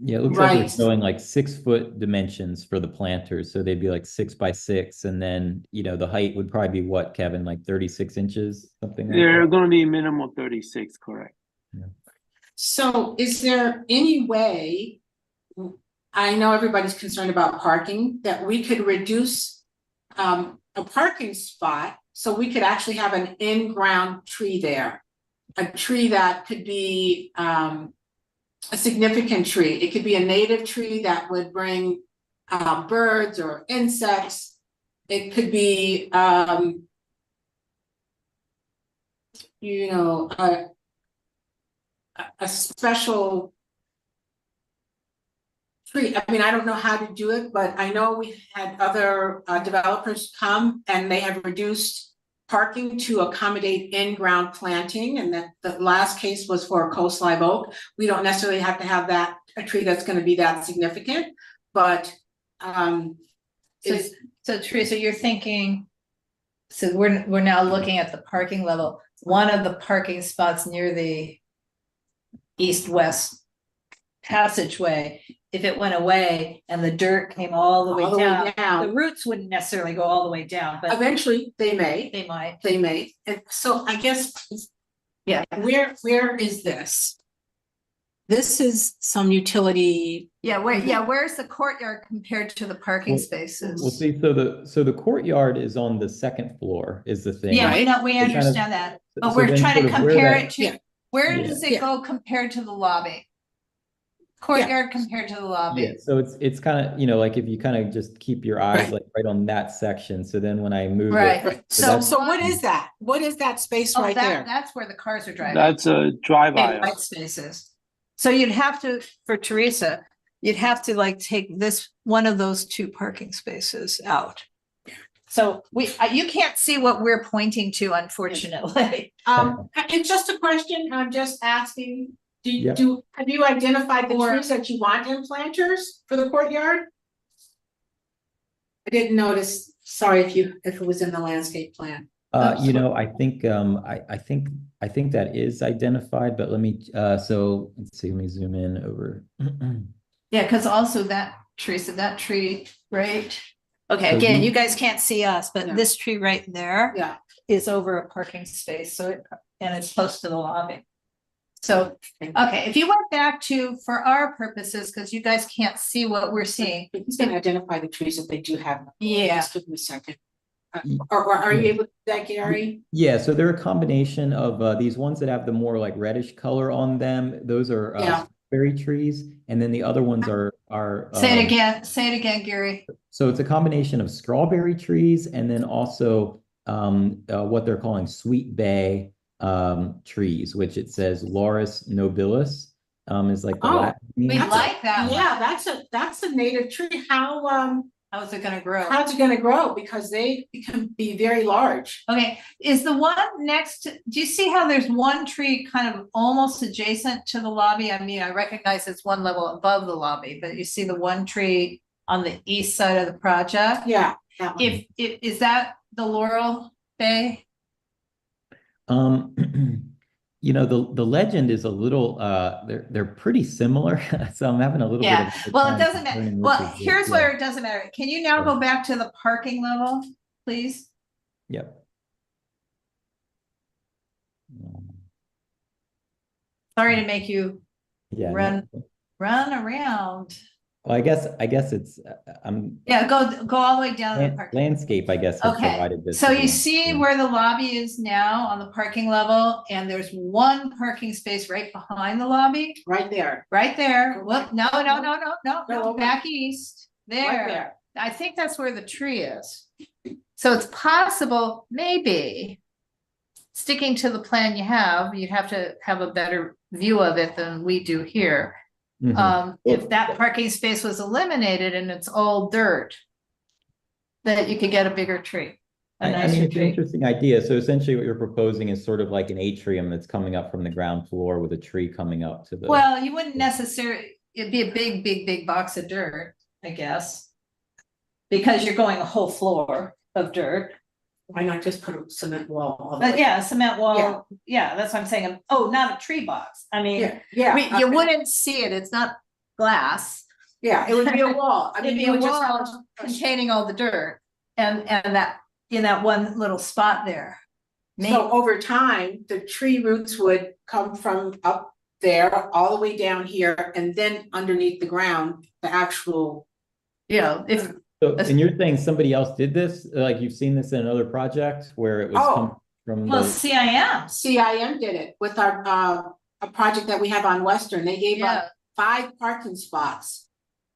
Yeah, it looks like we're Right. showing like 6 foot dimensions for the planters. So they'd be like 6 by 6. And then, the height would probably be what, Kevin, like 36 inches, something like They're that. gonna be minimum 36, correct? So is there any way, I know everybody's concerned about parking, that we could reduce a parking spot so we could actually have an in-ground tree there? A tree that could be a significant tree. It could be a native tree that would bring birds or insects. It could be a special tree. I mean, I don't know how to do it, but I know we've had other developers come and they have reduced parking to accommodate in-ground planting, and that the last case was for a coast live oak. We don't necessarily have to have a tree that's going to be that significant, but So Teresa, you're thinking, so we're now looking at the parking level. One of the parking spots near the east-west passageway, if it went away and the dirt came all the way down, the roots wouldn't necessarily go all the way down, but eventually they may. they might. And so I guess, Yeah. where is this? This is some utility. Where's the courtyard compared to the parking Well, spaces? We'll see. So the courtyard is on the second floor is the thing. Yeah, we kind of- understand that, but so we're then trying sort to of where compare that- it to, Yeah. where Yeah. does it go compared to the lobby? Courtyard compared to the Yeah, lobby. so it's kind of, like if you kind of just keep your eyes Right. like right on that section. So then when I move Right. it, So So what is that? What is that space Oh, right there? that's where the cars are driving. That's a drive Big aisle. white spaces. So you'd have to, for Teresa, you'd have to like take one of those 2 parking spaces out. So you can't see what we're pointing to, unfortunately. It's just a question, I'm just asking, Yeah. have you identified the Or- trees that you want in planters for the courtyard? I didn't notice, sorry if it was in the landscape plan. I think I think that is identified, but let me so let's see, let me zoom in over. Yeah, because also that tree, right? Okay, So again, you- you guys can't see us, but Yeah. this tree right there Yeah, is over a parking space, and it's close to the lobby. So, okay, if you went back to, for our purposes, because you guys can't see what we're seeing. he's gonna identify the trees that they do have. Yeah. Just give me a second. Or are you able to do that, Gary? Yeah, so they're a combination of these ones that have the more like reddish color on them. Those are Yeah. berry trees, and then the other ones are Say it again, Gary. So it's a combination of strawberry trees and then also what they're calling sweet bay trees, which it says Laurus nobilis is like the Oh, Latin name. We like that one. Yeah, that's a native tree. How is it gonna grow? How's it gonna grow? Because they can be very large. Okay, is the one next to, do you see how there's one tree kind of almost adjacent to the lobby? I mean, I recognize it's one level above the lobby, but you see the one tree on the east side of the project? Yeah. that one. If is that the Laurel Bay? The legend is a little they're pretty similar. So I'm having a little bit of a Well, it time doesn't matter. determining which Well, is which. here's Yeah. where it doesn't matter. Can you now go back to the parking level, please? Yep. Sorry to make you Yeah. run around. Well, I guess it's I'm Yeah, go all the way down to the parking. landscape, I guess, has Okay, provided this. so as you well. see Yeah. where the lobby is now on the parking level, and there's one parking space right behind the lobby, Right there, right there. Whoop, no, No, back east, right there. there. I think that's where the tree is. So it's possible, maybe, sticking to the plan you have, you'd have to have a better view of it than we do here. Mhm. If that parking space was eliminated and it's all dirt, that you could get a bigger tree. A I nicer mean, it's an tree. interesting idea. So essentially what you're proposing is sort of like an atrium that's coming up from the ground floor with a tree coming up to the. Well, you wouldn't necessarily, it'd be a big box of dirt, I guess. Because you're going a whole floor of dirt. Why not just put a cement wall? all the But way? yeah, a cement wall, yeah, that's what I'm saying. Oh, not a tree box. I mean, Yeah, you wouldn't see it. It's not glass. Yeah, it would be a wall. I It'd mean, be you a would just have wall containing all the dirt and that, in that one little spot there. So over time, the tree roots would come from up there all the way down here and then underneath the ground, the actual. You know, if, So, and you're saying somebody else did this? Like you've seen this in another project where it was Oh. come from well, the, CIM. CIM did it with our a project that we have on Western. They gave Yeah, us 5 parking spots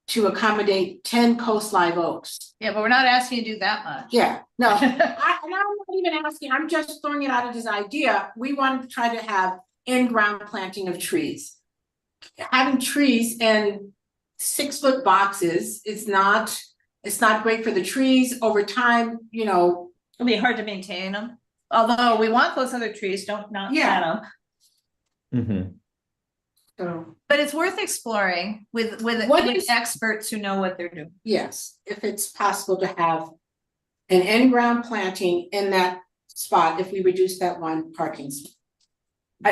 to accommodate 10 coast live oaks. yeah, but we're not asking you to do that much. Yeah, no, and I'm not even asking, I'm just throwing it out as this idea. We wanted to try to have in-ground planting of trees. Having trees in 6-foot boxes is not, it's not great for the trees over time, you know. It'll be hard to maintain them, although we want those other trees, don't not Yeah. plant them. Mhm. So, But it's worth exploring with What is- experts who know what they're doing. yes, if it's possible to have an in-ground planting in that spot, if we reduce that one parking spot.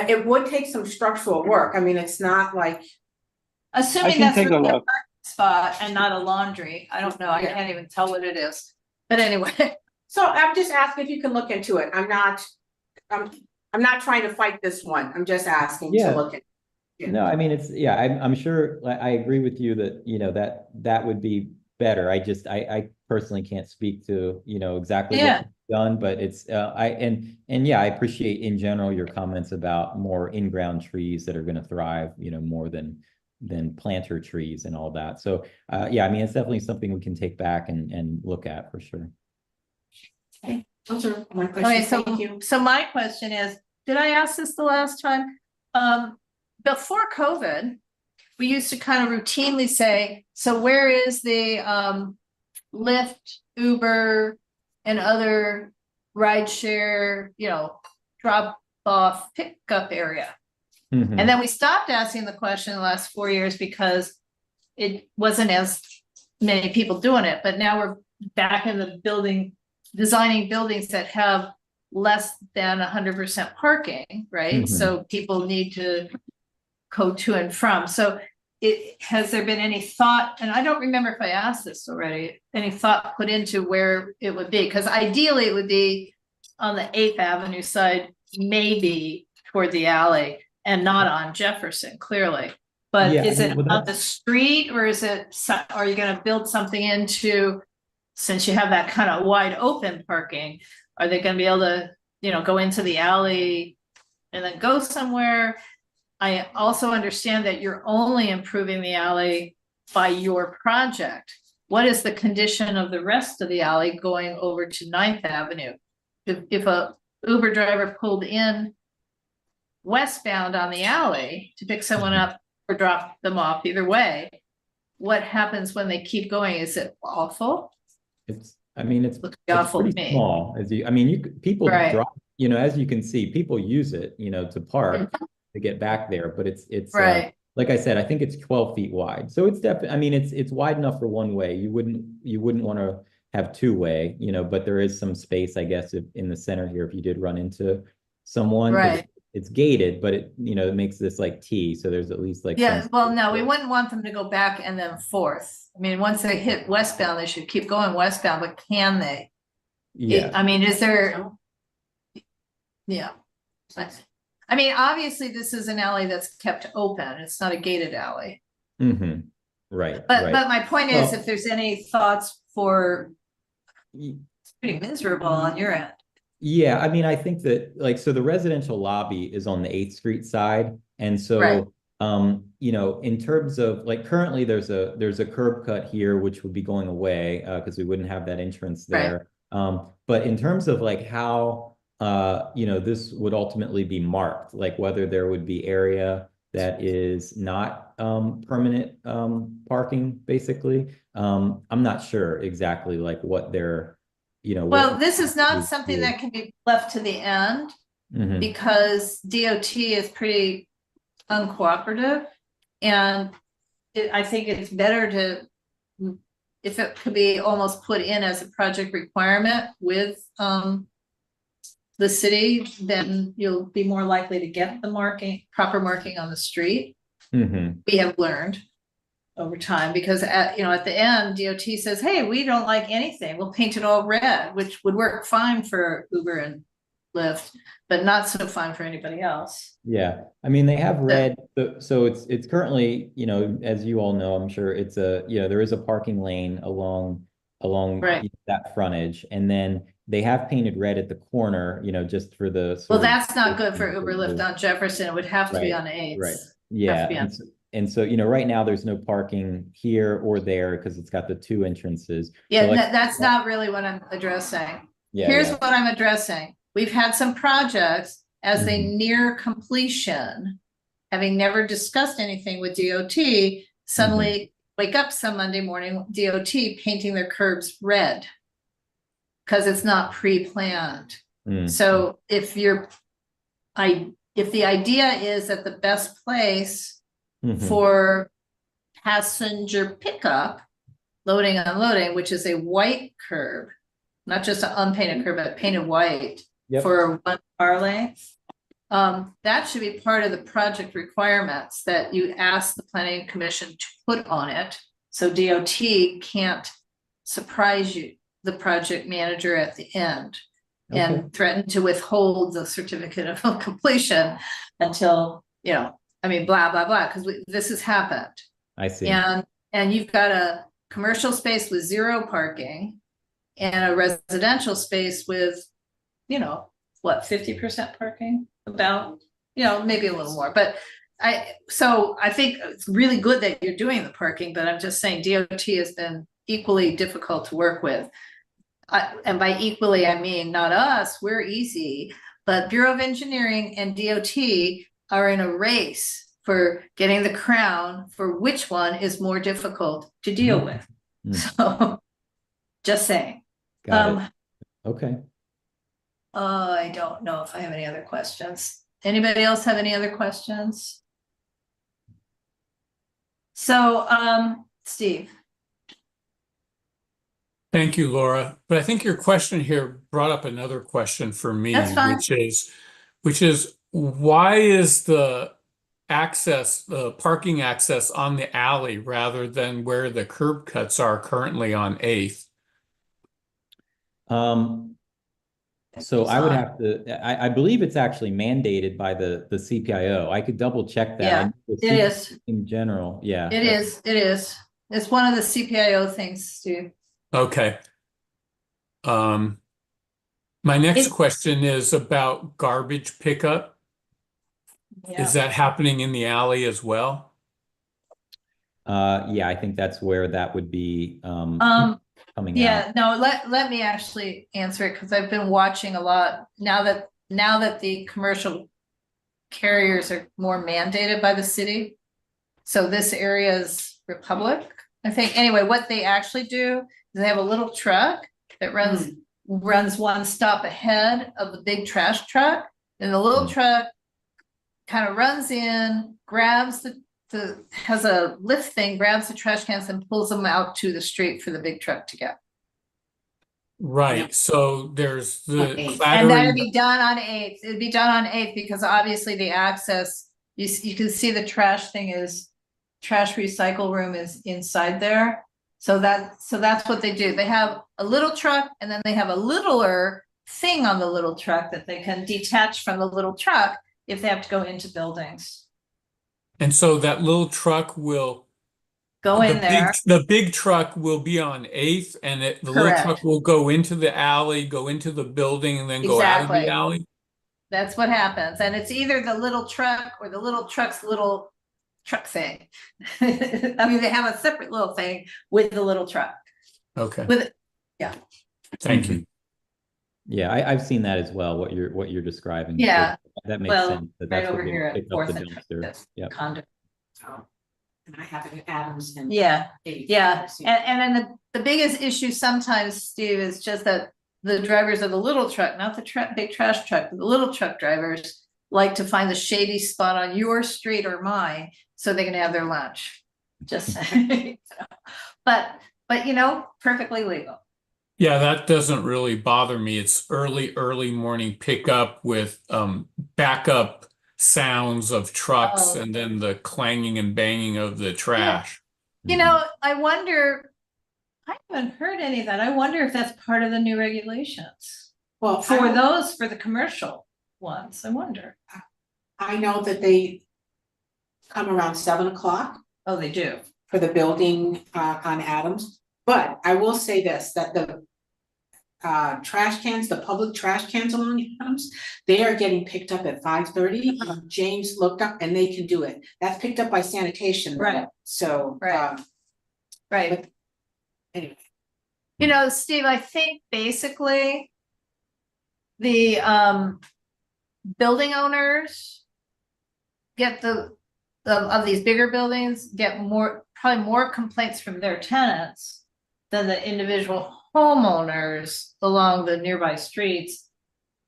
It would take some structural work. I mean, it's not like, I Assuming can that's take a really a look. parking spot and not a laundry, I don't know, I Yeah. can't even tell what it is. But anyway, so I'm just asking if you can look into it. I'm not trying to fight this one. I'm just asking to Yeah. look at. Yeah. No, I mean, it's, yeah, I'm sure, I agree with you that, you know, that would be better. I personally can't speak to, you know, exactly Yeah. what's done, but it's, and yeah, I appreciate in general your comments about more in-ground trees that are gonna thrive, you know, more than planter trees and all that. So, yeah, I mean, it's definitely something we can take back and look at for sure. Those are my okay, questions. Thank you. so my question is, did I ask this the last time? Before COVID, we used to kind of routinely say, so where is the Lyft, Uber, and other rideshare, you know, drop off pickup area? Mhm. And then we stopped asking the question in the last 4 years because it wasn't as many people doing it, but now we're back in the designing buildings that have less than 100% parking, right? Mhm. So people need to go to and from. So has there been any thought, and I don't remember if I asked this already, any thought put into where it would be? Because ideally it would be on the 8th Avenue side, maybe toward the alley and not on Jefferson, clearly. But Yeah, is I mean, it well, on the street or is it, are you gonna build something into, since you have that kind of wide open parking, are they gonna be able to, you know, go into the alley and then go somewhere? I also understand that you're only improving the alley by your project. What is the condition of the rest of the alley going over to 9th Avenue? If a Uber driver pulled in westbound on the alley to pick someone up or drop them off, either way, what happens when they keep going? Is it awful? I mean, it's Looks awful to pretty me. small, I mean, people Right. drive, you know, as you can see, people use it, you know, to park, to get back there, but it's, Right. like I said, I think it's 12 feet wide. So it's definitely, I mean, it's wide enough for one way. You wouldn't want to have two-way, you know, but there is some space, I guess, if in the center here, if you did run into someone. 'Cause Right. it's gated, but it, you know, it makes this like T, so there's at least like. Yeah, some well, space no, we there. wouldn't want them to go back and then forth. I mean, once they hit westbound, they should keep going westbound, but can they? Yeah, I mean, is there? Yeah. I mean, obviously, this is an alley that's kept open. It's not a gated alley. mm-hmm, right, But right. my point is, Well- if there's any thoughts for, Y- it's pretty miserable on your end. Yeah, I mean, I think that like, so the residential lobby is on the 8th Street side. And Right. so, you know, in terms of like currently there's a curb cut here, which would be going away, because we wouldn't have that entrance Right. there. But in terms of like how, you know, this would ultimately be marked, like whether there would be area that is not, permanent, parking, basically. I'm not sure exactly like what they're, you know. Well, this is not would something do. that can be left to the end Mhm. because DOT is pretty uncooperative. And I think it's better to, if it could be almost put in as a project requirement with the city, then you'll be more likely to get the proper marking on the street. Mhm. We have learned. over time, because at the end, DOT says, hey, we don't like anything, we'll paint it all red, which would work fine for Uber and Lyft, but not so fine for anybody else. Yeah, I mean, they have red, so it's currently, as you all know, I'm sure it's there is a parking lane along Right. that frontage, and then they have painted red at the corner, just for the Well, sort of that's not good for Uber Lyft on Jefferson. It would have to be Right, on 8th. right. Have to Yeah, be on- and so right now there's no parking here or there because it's got the two entrances. Yeah, So, like, that's not really what I'm addressing. yeah, Here's yeah. what I'm addressing. We've had some projects as they Mhm. near completion, having never discussed anything with DOT, suddenly wake up some Monday morning, DOT painting their curbs red because it's not pre-planned. Mm. So if the idea is that the best place Mhm. for passenger pickup, loading, unloading, which is a white curb, not just an unpainted curb, but painted white Yep. for 1 car length. That should be part of the project requirements that you ask the planning commission to put on it. So DOT can't surprise you, the project manager at the end, Okay. and threaten to withhold the certificate of completion until, blah, blah, blah, because this has happened. I see. And you've got a commercial space with 0 parking and a residential space with, 50% parking, about, maybe a little more, but I think it's really good that you're doing the parking, but I'm just saying DOT has been equally difficult to work with. And by equally, I mean, not us, we're easy, but Bureau of Engineering and DOT are in a race for getting the crown for which one is more difficult to deal with. So, just saying. Got it. Okay. I don't know if I have any other questions. Anybody else have any other questions? So, Steve. Thank you, Laura. But I think your question here brought up another question for me, That's fine. which is why is the parking access on the alley rather than where the curb cuts are currently on 8th? So I would have to, I believe it's actually mandated by the CPIO. I could double check that. Yeah, it is. In general, yeah. It is. It's one of the CPIO things, Steve. Okay. My next question is about garbage pickup. Yeah. Is that happening in the alley as well? Yeah, I think that's where that would be coming Yeah, out. no, let me actually answer it because I've been watching a lot now that the commercial carriers are more mandated by the city. So this area is Republic, I think. Anyway, what they actually do is they have a little truck that runs one stop ahead of the big trash truck, and the little truck kind of runs in, grabs has a lift thing, grabs the trash cans and pulls them out to the street for the big truck to get. Right. Yep. So there's the Okay. And that'd clattering. be done on 8th. It'd be done on 8th because obviously the access, you can see the trash recycle room is inside there. So that's what they do. They have a little truck and then they have a littler thing on the little truck that they can detach from the little truck if they have to go into buildings. And so that little truck will Go in there. The big truck will be on 8th, and the little Correct. truck will go into the alley, go into the building, and then go out of the Exactly. alley. That's what happens. And it's either the little truck or the little truck's little truck thing. I mean, they have a separate little thing with the little truck. Okay. Mhm. Thank you. Yeah, I've seen that as well, what you're describing. So Yeah. that makes Well, sense. right That's what over they here pick at up 4th the and dumpster. this Yep. condo. And I have it at Adams and. Yeah, 8th. yeah. And then the biggest issue sometimes, Steve, is just that the drivers of the little truck, not the big trash truck, but the little truck drivers like to find the shady spot on your street or mine so they can have their lunch. Just saying. But perfectly legal. Yeah, that doesn't really bother me. It's early morning pickup with backup sounds of trucks Oh. and then the clanging and banging of the trash. You know, I wonder, I haven't heard any of that. I wonder if that's part of the new regulations. Well, For those, for the commercial ones, I wonder. I know that they come around 7 o'clock Oh, they do. for the building on Adams. But I will say this, that the trash cans, the public trash cans along Adams, they are getting picked up at 5:30. James looked up and they can do it. That's picked up by sanitation. Right. So, Right. Right. anyway. You know, Steve, I think basically the building owners get of these bigger buildings get probably more complaints from their tenants than the individual homeowners along the nearby streets.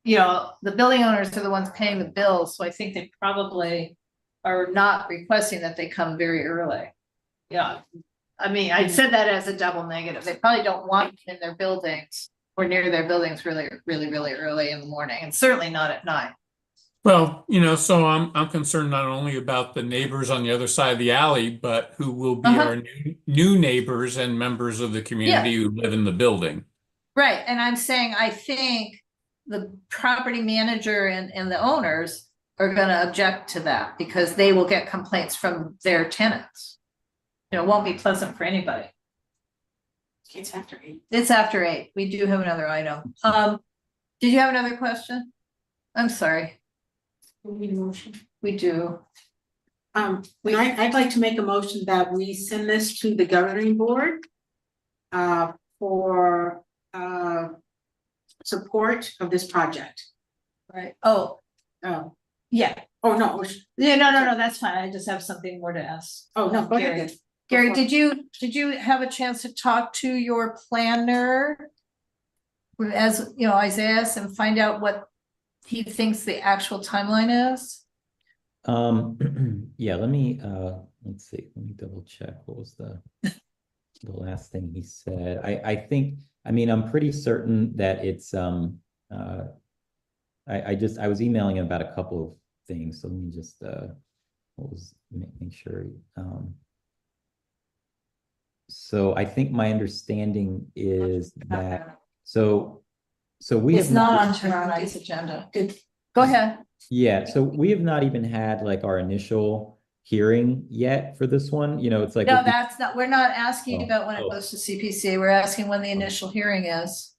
You know, the building owners are the ones paying the bills, so I think they probably are not requesting that they come very early. Yeah, I mean, I said that as a double negative. They probably don't want in their buildings or near their buildings really early in the morning, and certainly not at night. Well, you know, so I'm concerned not only about the neighbors on the other side of the alley, but who will be our new neighbors and members of the community who live in the building. Right, and I'm saying, I think the property manager and the owners are gonna object to that because they will get complaints from their tenants. You know, it won't be pleasant for anybody. It's after 8. It's after 8. We do have another item. Did you have another question? I'm sorry. We need a motion. We do. I'd like to make a motion that we send this to the governing board for support of this project. Right. Oh, yeah. Oh, no. Yeah, no, that's fine. I just have something more to ask. Oh, no, go Gary. ahead. Gary, did you have a chance to talk to your planner? As you know, Isaiah, and find out what he thinks the actual timeline is? Yeah, let me let's see, let me double check. What was the last thing he said? I think, I mean, I'm pretty certain that it's I was emailing him about a couple of things, so let me just make sure. So I think my understanding is that so we It's have not on tomorrow night's agenda. Good. Go ahead. Yeah, so we have not even had like our initial hearing yet for this one. You know, it's like No, that's not, we're not asking Oh, about when it oh. goes to CPC. We're asking when the initial hearing is.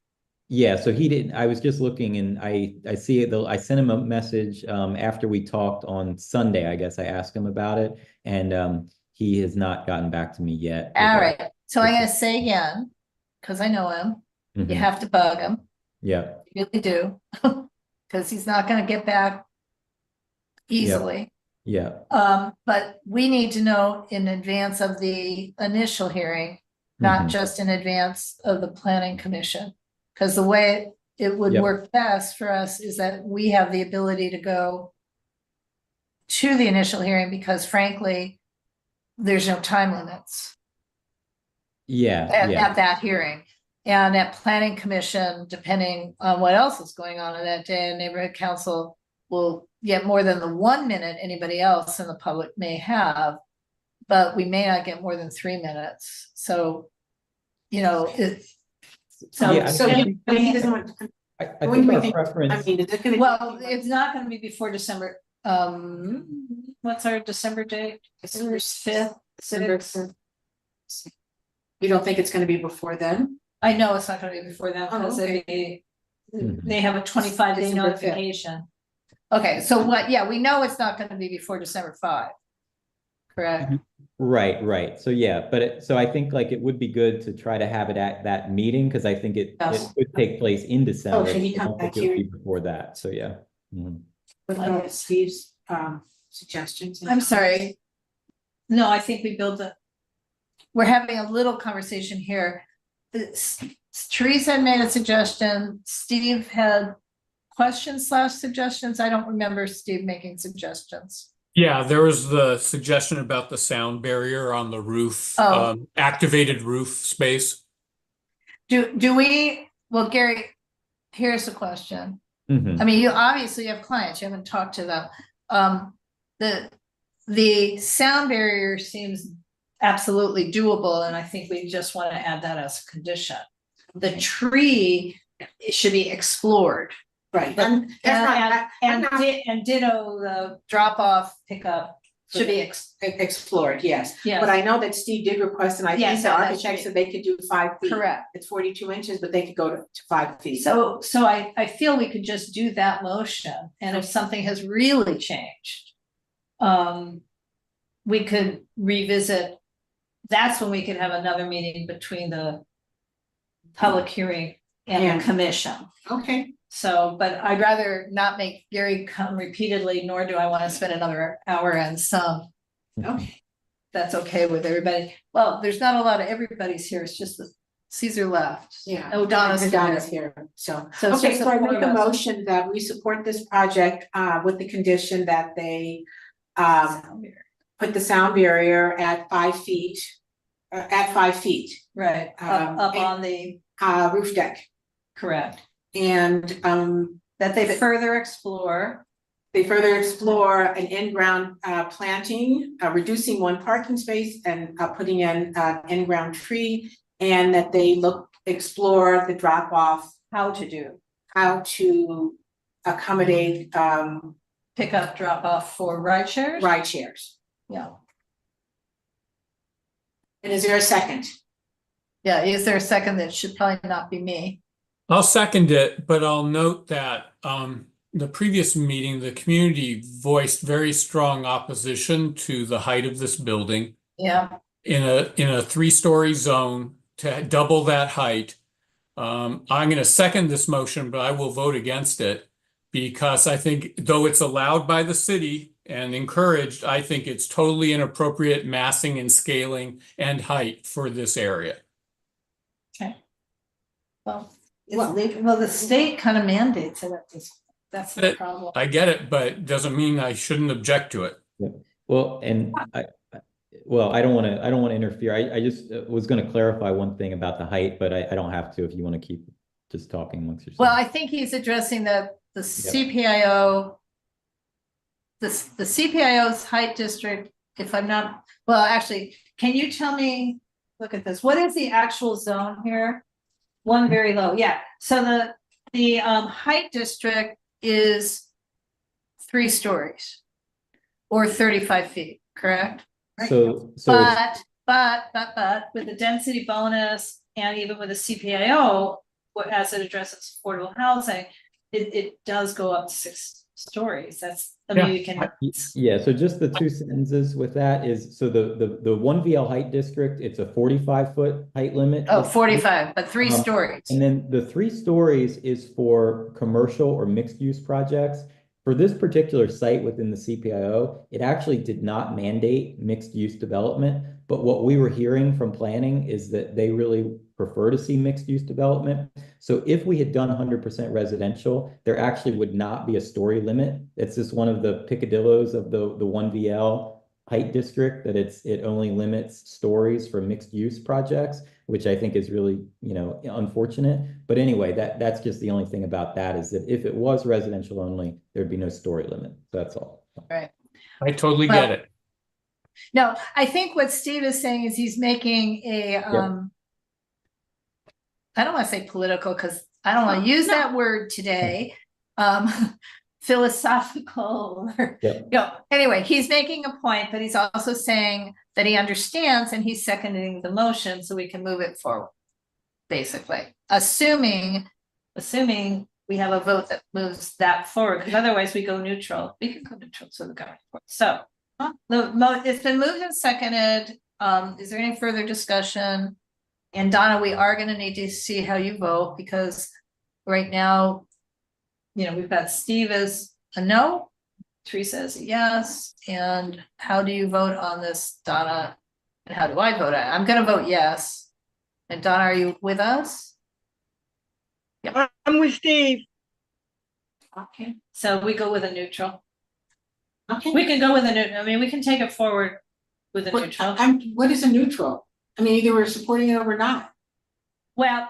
Yeah, so he didn't. I was just looking, and I see it. I sent him a message after we talked on Sunday. I guess I asked him about it, and he has not gotten back to me yet. All right. So I'm gonna say again, because I know him. You Mhm. have to bug him. Yeah, You really do. Because he's not gonna get back easily. yeah, But we need to know in advance of the initial hearing, not Mhm. just in advance of the planning commission. Because the way it would Yep. work best for us is that we have the ability to go to the initial hearing, because frankly, there's no time limits yeah, at that hearing. And at planning commission, depending on what else is going on in that day, and neighborhood council will get more than the 1 minute anybody else in the public may have, but we may not get more than 3 minutes. So, you know, so, Yeah, so, But he doesn't want. I When think do we our think- preference. I mean, is it gonna? well, it's not gonna be before December. What's our December date? December 5th. December 5th. You don't think it's gonna be before then? I know it's not gonna be before that, Oh, because okay. they have a 25-day December 5th. notification. Okay, so what, yeah, we know it's not gonna be before December 5. Correct? Right. So yeah, but so I think like it would be good to try to have it at that meeting, because I think it Yes. could take place in December. should he I come don't think back it'll be here? before that. So yeah. Mhm. What about Steve's suggestions? I'm sorry. No, I think we built we're having a little conversation here. Teresa had made a suggestion. Steve had questions/suggestions. I don't remember Steve making suggestions. Yeah, there was the suggestion about the sound barrier on the roof, Oh. activated roof space. Do we, well, Gary, here's the question. Mhm. I mean, you obviously have clients, you haven't talked to them. The sound barrier seems absolutely doable, and I think we just want to add that as a condition. The tree should be explored. Right, But- and that's not, And ditto, the drop off, pickup should be explored, yes. Yes. But I know that Steve did request, and I think Yes, the that's architect right. said they could do 5 feet. correct. It's 42 inches, but they could go to 5 feet. So I feel we could just do that motion, and if something has really changed, we could revisit. That's when we could have another meeting between the public hearing and And- the commission. Okay, So, but I'd rather not make Gary come repeatedly, nor do I want to spend another hour and some. okay. That's okay with everybody. Well, there's not a lot of everybody's here. It's just that Caesar left. Yeah. Oh, Donna's And here. Donna's here, so, So it's okay, just so I the four make a of us. motion that we support this project, with the condition that they, put the sound barrier at 5 feet, at 5 feet, Right, up and- on the, roof deck. correct, And, that they further explore. they further explore an in-ground, planting, reducing 1 parking space and, putting in an in-ground tree. And that they explore the drop off, How to do, how to accommodate, pick up, drop off for ride shares? ride shares. Yeah, And is there a second? yeah, is there a second? That should probably not be me. I'll second it, but I'll note that the previous meeting, the community voiced very strong opposition to the height of this building Yeah, in a 3-story zone to double that height. I'm going to second this motion, but I will vote against it because I think though it's allowed by the city and encouraged, I think it's totally inappropriate massing and scaling and height for this area. well, the state kind of mandates it. That's the It- problem. I get it, but it doesn't mean I shouldn't object to it. Well, and I don't want to interfere. I just was going to clarify one thing about the height, but I don't have to if you want to keep just talking amongst yourselves. Well, I think he's addressing the CPIO. The CPIO's height district, if I'm not, well, actually, can you tell me, look at this, what is the actual zone here? One very low, yeah, so the height district is 3 stories. Or 35 feet, correct? So But with the density bonus and even with the CPIO, as it addresses affordable housing, it does go up to 6 stories. That's, I mean, you can. yeah, so just the 2 sentences with that is, so the 1VL height district, it's a 45-foot height limit. Oh, 45, but 3 stories. And then the 3 stories is for commercial or mixed use projects. For this particular site within the CPIO, it actually did not mandate mixed use development, but what we were hearing from planning is that they really prefer to see mixed use development. So if we had done 100% residential, there actually would not be a story limit. It's just one of the picadillos of the 1VL height district, that it only limits stories for mixed use projects, which I think is really, unfortunate. But anyway, that's just the only thing about that, is that if it was residential only, there'd be no story limit. That's all. Right. I totally get it. No, I think what Steve is saying is he's making a, I don't want to say political, because I don't want to use that word today. Philosophical, or, anyway, he's making a point, but he's also saying that he understands, and he's seconding the motion so we can move it forward. Basically, assuming we have a vote that moves that forward, because otherwise we go neutral. We can go neutral to the government. So it's been moved and seconded. Is there any further discussion? And Donna, we are going to need to see how you vote, because right now, we've got Steve as a no, Teresa as a yes. And how do you vote on this, Donna? And how do I vote? I'm going to vote yes. And Donna, are you with us? I'm with Steve. Okay, so we go with a neutral. Okay. We can go with a neutral. I mean, we can take it forward with a neutral. What is a neutral? I mean, either we're supporting it or we're not. Well,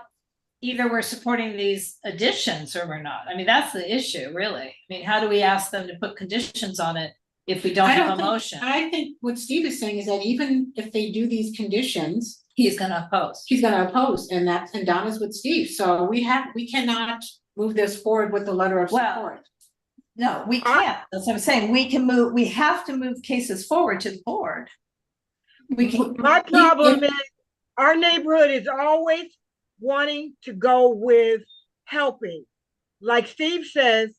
either we're supporting these additions or we're not. I mean, that's the issue, really. I mean, how do we ask them to put conditions on it if we don't I have don't a think- motion. I think what Steve is saying is that even if they do these conditions, He's gonna oppose. he's gonna oppose, and Donna's with Steve, so we cannot move this forward with the letter of Well, support. No, we can't. That's what I'm saying. We have to move cases forward to the board. We can, My problem is our neighborhood is always wanting to go with helping. Like Steve says,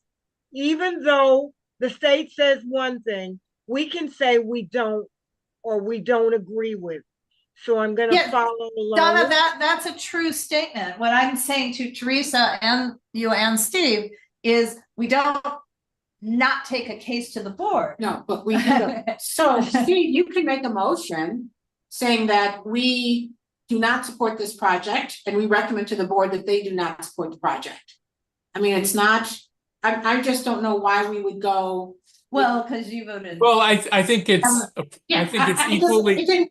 even though the state says one thing, we can say we don't or we don't agree with. So I'm gonna Yeah, follow along. Donna, that's a true statement. What I'm saying to Teresa and you and Steve is we don't not take a case to the board. No, but we do. So Steve, you can make a motion saying that we do not support this project and we recommend to the board that they do not support the project. I mean, it's not, I just don't know why we would go. Well, because you voted. Well, I think it's, Yeah, I think it's it equally. didn't-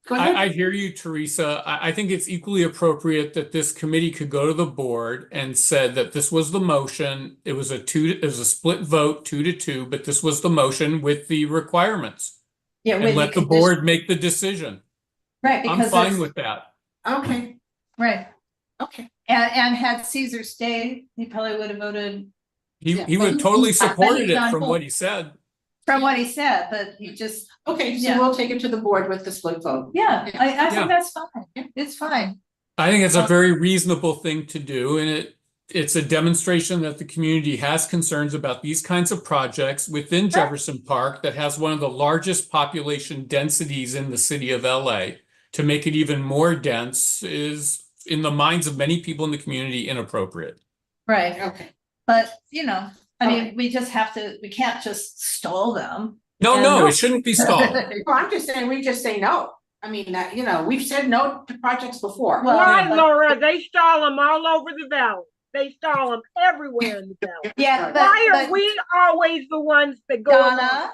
Go ahead. I hear you, Teresa. I think it's equally appropriate that this committee could go to the board and said that this was the motion. It was a split vote, 2-2, but this was the motion with the requirements. Yeah, And let the board make the decision. Right, I'm because fine it's- with that. Okay, right. okay. And had Caesar stayed, he probably would have voted Yeah, He but would have he- totally he's supported it on from board. what he said. from what he said, but he just, Okay, so Yeah. we'll take it to the board with the split vote. yeah, I Yeah. think that's fine. It's fine. I think it's a very reasonable thing to do, and it's a demonstration that the community has concerns about these kinds of projects within Jefferson Park that has one of the largest population densities in the city of LA. To make it even more dense is, in the minds of many people in the community, inappropriate. Right, Okay, but I mean, Okay. we can't just stall them. No, And- no, it shouldn't be stalled. well, I'm just saying, we just say no. I mean, that, we've said no to projects before. Well, Why, but- Laura? They stall them all over the valley. They stall them everywhere in the valley. Yeah, Why are but we always the ones that go along? Donna,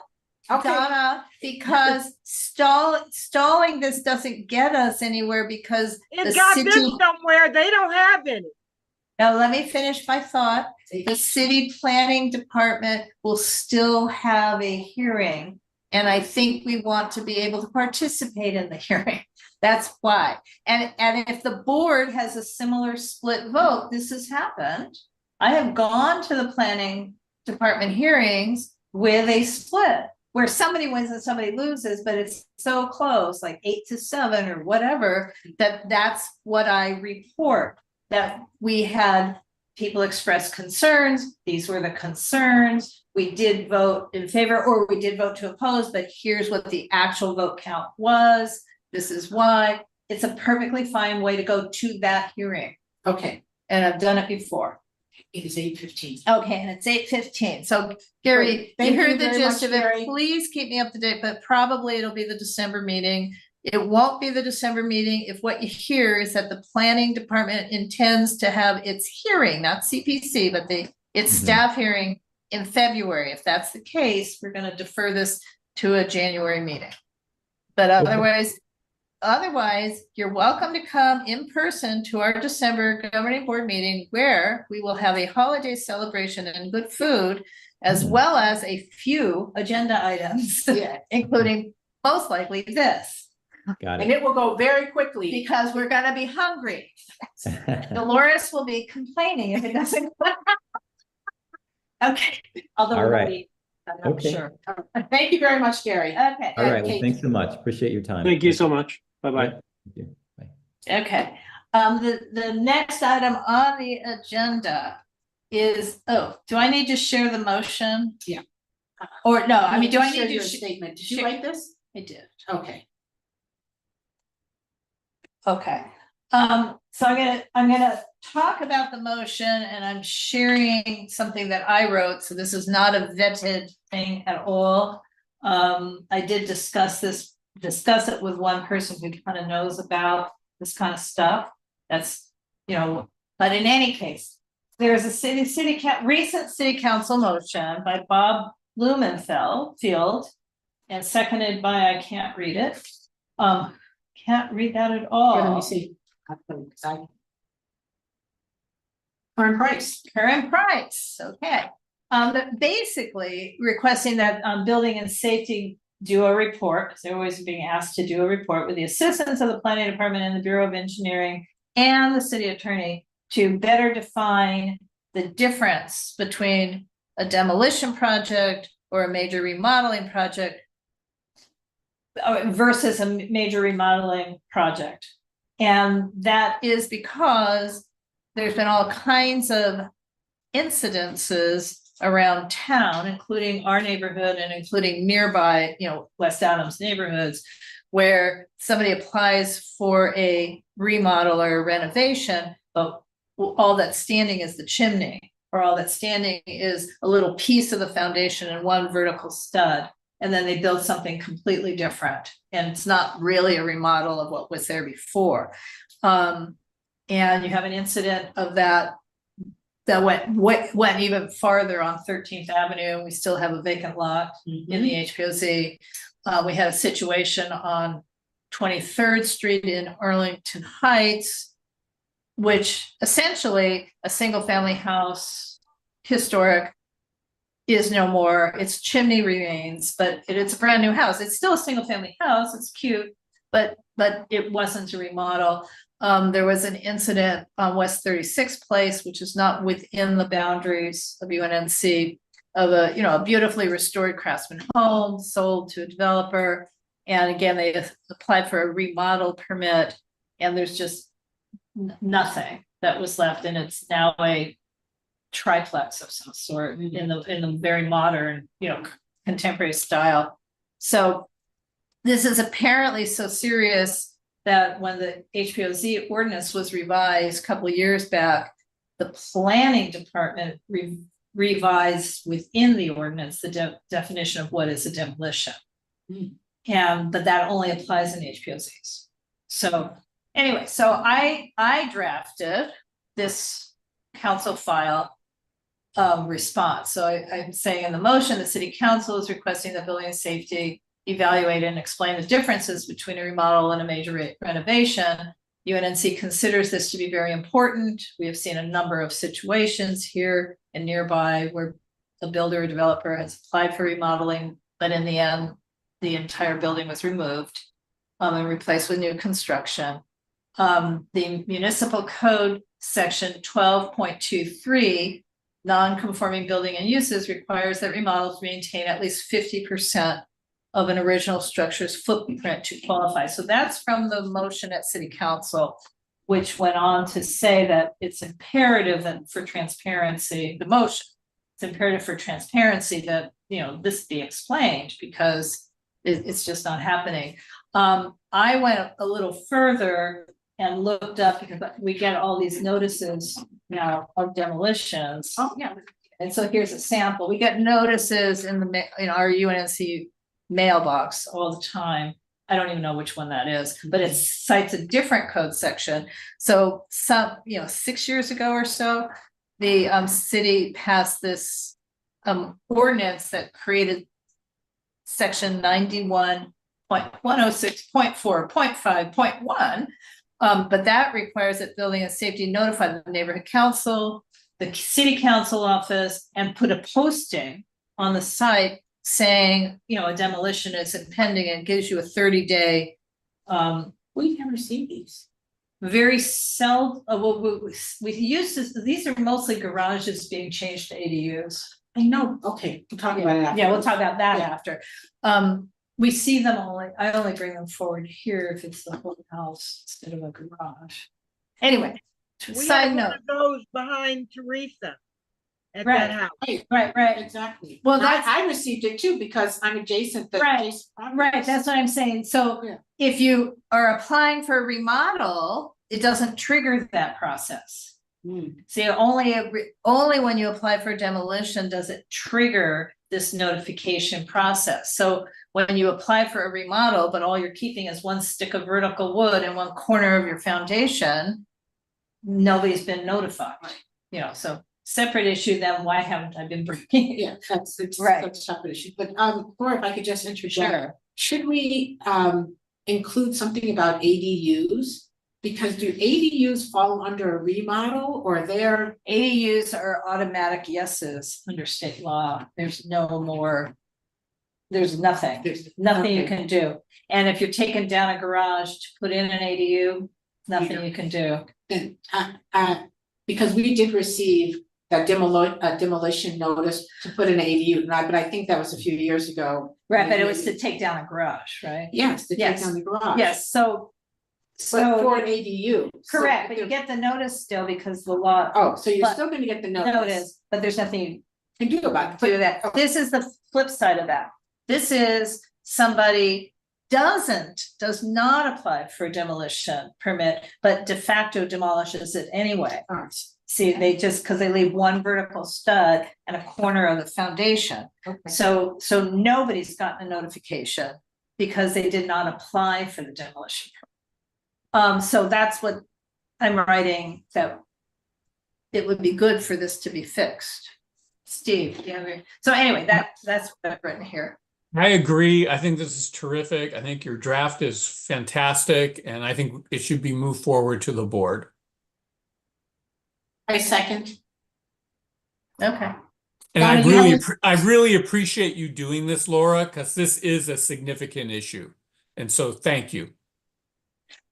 Okay, Donna, because stalling this doesn't get us anywhere because the It got city. them somewhere. They don't have any. Now, let me finish my thought. The city planning department will still have a hearing. And I think we want to be able to participate in the hearing. That's why. And if the board has a similar split vote, this has happened. I have gone to the planning department hearings with a split where somebody wins and somebody loses, but it's so close, like 8-7 or whatever, that's what I report. That we had people express concerns, these were the concerns, we did vote in favor or we did vote to oppose, but here's what the actual vote count was, this is why. It's a perfectly fine way to go to that hearing, okay, and I've done it before. it is 8:15. Okay, and it's 8:15, so Gary, Great. Thank you you heard the very gist much, of it, Gary. please keep me up to date, but probably it'll be the December meeting. It won't be the December meeting if what you hear is that the planning department intends to have its hearing, not CPC, but its Mhm. staff hearing in February. If that's the case, we're gonna defer this to a January meeting. But otherwise, you're welcome to come in person to our December governing board meeting where we will have a holiday celebration and good food, as well as a few agenda items, Yeah. including most likely this. Got And it. it will go very quickly. Because we're gonna be hungry. Dolores will be complaining if it doesn't. Okay, although. All we'll right. be- I'm not Okay. sure. Thank you very much, Gary. Okay, All right, well, Kate. thanks so much. Appreciate your time. Thank you so much. Bye-bye. Yep, thank you. Bye. okay. The next item on the agenda is, do I need to share the motion? Yeah. Or no, I mean, do I Share need your to? statement? Did you share- write this? I did. Okay. Okay, so I'm gonna talk about the motion and I'm sharing something that I wrote, so this is not a vetted thing at all. I did discuss it with one person who kind of knows about this kind of stuff. That's, but in any case, there's a recent city council motion by Bob Blumenfield and seconded by, I can't read it. Can't read that at all. Here, let me see. Current price. Current price, okay. Basically requesting that building and safety do a report, because they're always being asked to do a report with the assistance of the planning department and the Bureau of Engineering and the city attorney to better define the difference between a demolition project or a major remodeling project versus a major remodeling project. And that is because there's been all kinds of incidences around town, including our neighborhood and including nearby, West Adams neighborhoods, where somebody applies for a remodel or a renovation, but all that's standing is the chimney, or all that's standing is a little piece of the foundation and one vertical stud. And then they build something completely different. And it's not really a remodel of what was there before. And you have an incident of that went even farther on 13th Avenue. We still have a vacant lot in the HPOZ. We had a situation on 23rd Street in Arlington Heights, which essentially a single family house, historic, is no more. Its chimney remains, but it's a brand new house. It's still a single family house. It's cute, but it wasn't a remodel. There was an incident on West 36th Place, which is not within the boundaries of UNNC, of a beautifully restored craftsman home sold to a developer. And again, they applied for a remodel permit, and there's just nothing that was left, and it's now a triplex of some sort in the very modern, contemporary style. So this is apparently so serious that when the HPOZ ordinance was revised a couple of years back, the planning department revised within the ordinance the definition of what is a demolition. But that only applies in HPOZs. So anyway, so I drafted this council file response. So I'm saying in the motion, the city council is requesting that building and safety evaluate and explain the differences between a remodel and a major renovation. UNNC considers this to be very important. We have seen a number of situations here and nearby where the builder or developer has applied for remodeling, but in the end, the entire building was removed and replaced with new construction. The municipal code section 12.23, non-conforming building and uses, requires that remodels maintain at least 50% of an original structure's footprint to qualify. So that's from the motion at city council, which went on to say that it's imperative that for transparency, the motion, it's imperative for transparency that, this be explained, because it's just not happening. I went a little further and looked up, because we get all these notices now of demolitions. Oh, yeah. And so here's a sample. We get notices in our UNNC mailbox all the time. I don't even know which one that is, but it cites a different code section. So 6 years ago or so, the city passed this ordinance that created section 91.106.4.5.1. But that requires that building and safety notify the neighborhood council, the city council office, and put a posting on the site saying, a demolition is impending, and gives you a 30-day. We never see these. Very seldom. We use this. These are mostly garages being changed to ADUs. I know. Okay, we'll talk about it after. Yeah, we'll talk about that after. We see them I only bring them forward here if it's the whole house instead of a garage. Anyway, We side had one note. of those behind Teresa at Right. that house. Right. Exactly. Well, And that's- I received it too, because I'm adjacent. Right. Right, that's what I'm saying. So Yeah. if you are applying for a remodel, it doesn't trigger that process. See, only when you apply for demolition does it trigger this notification process. So when you apply for a remodel, but all you're keeping is one stick of vertical wood in one corner of your foundation, nobody's been notified. So separate issue, then why haven't I been bringing it? Yeah, that's Right. a separate issue. But or if I could just interject, Sure. should we include something about ADUs Because do ADUs fall under a remodel or they're, ADUs are automatic yeses under state law. There's no more. There's nothing you okay. can do. And if you're taking down a garage to put in an ADU, nothing you can do. then, because we did receive that demolition notice to put in an ADU, but I think that was a few years ago. Right, but it was to take down a garage, right? Yes, to take Yes. down the garage. Yes, so. But for an ADU. Correct, but you get the notice still because the law. Oh, so you're but- still gonna get the Notice, but there's nothing you can do about it. do that. This is the flip side of that. This is somebody does not apply for a demolition permit, but de facto demolishes it anyway. Alright, See, they just, because they leave one vertical stud and a corner of the foundation. okay. So nobody's gotten a notification because they did not apply for the demolition. So that's what I'm writing, that it would be good for this to be fixed. Steve, so anyway, that's what I've written here. I agree. I think this is terrific. I think your draft is fantastic, and I think it should be moved forward to the board. I second. Okay. And Donna, you have I really appreciate you doing this, Laura, because this is a significant issue. And so thank you.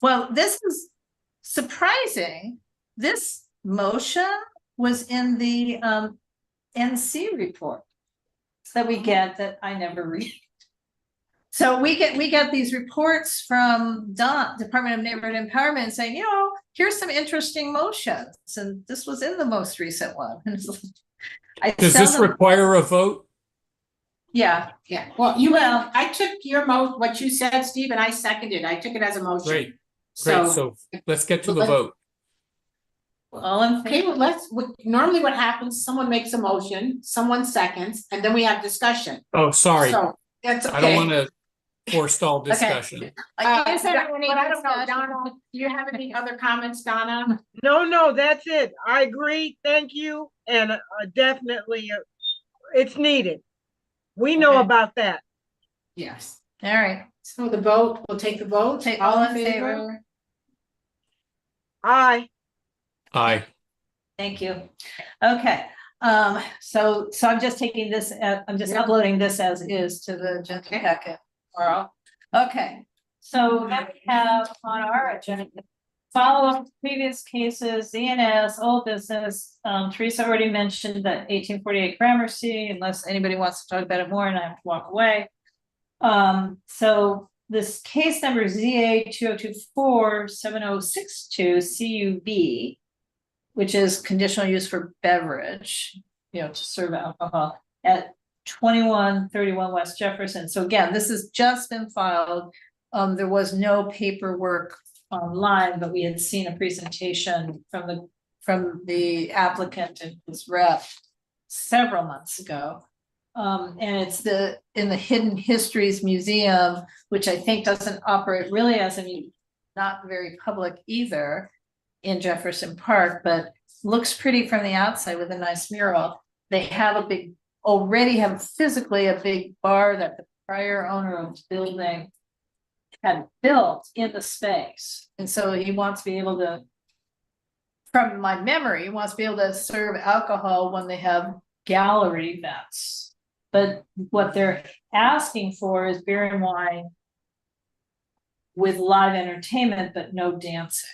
Well, this is surprising. This motion was in the NC report that we get that I never read. So we get these reports from Department of Neighborhood Empowerment saying, you know, here's some interesting motions, and this was in the most recent one. Does this require a vote? Yeah. Yeah, well, I took your what you said, Steve, and I seconded. I took it as a motion. Great. So let's get to the vote. All in Okay, favor? well, normally what happens, someone makes a motion, someone seconds, and then we have discussion. Oh, sorry. So, that's okay. I don't want to forestall discussion. Is there but any I don't know, discussion? Donna, do you have any other comments, Donna? No, that's it. I agree. Thank you. And definitely it's needed. We know Okay. about that. Yes. All right. So the vote, we'll take the vote. Take all in favor? Aye. Aye. Thank you. Okay, so I'm just taking this, I'm just uploading this as is to the agenda packet. Okay, so then we have on our agenda, follow up previous cases, ENS, old business. Teresa already mentioned that 1848 Gramercy, unless anybody wants to talk about it more and I have to walk away. So this case number ZA 2024-7062 CUB, which is conditional use for beverage, you know, to serve alcohol at 2131 West Jefferson. So again, this has just been filed. There was no paperwork online, but we had seen a presentation from the applicant and his rep several months ago. And it's in the Hidden Histories Museum, which I think doesn't operate really as not very public either in Jefferson Park, but looks pretty from the outside with a nice mural. They have already have physically a big bar that the prior owner of the building had built in the space. And so he wants to be able to, from my memory, he wants to be able to serve alcohol when they have gallery events. But what they're asking for is beer and wine with live entertainment, but no dancing.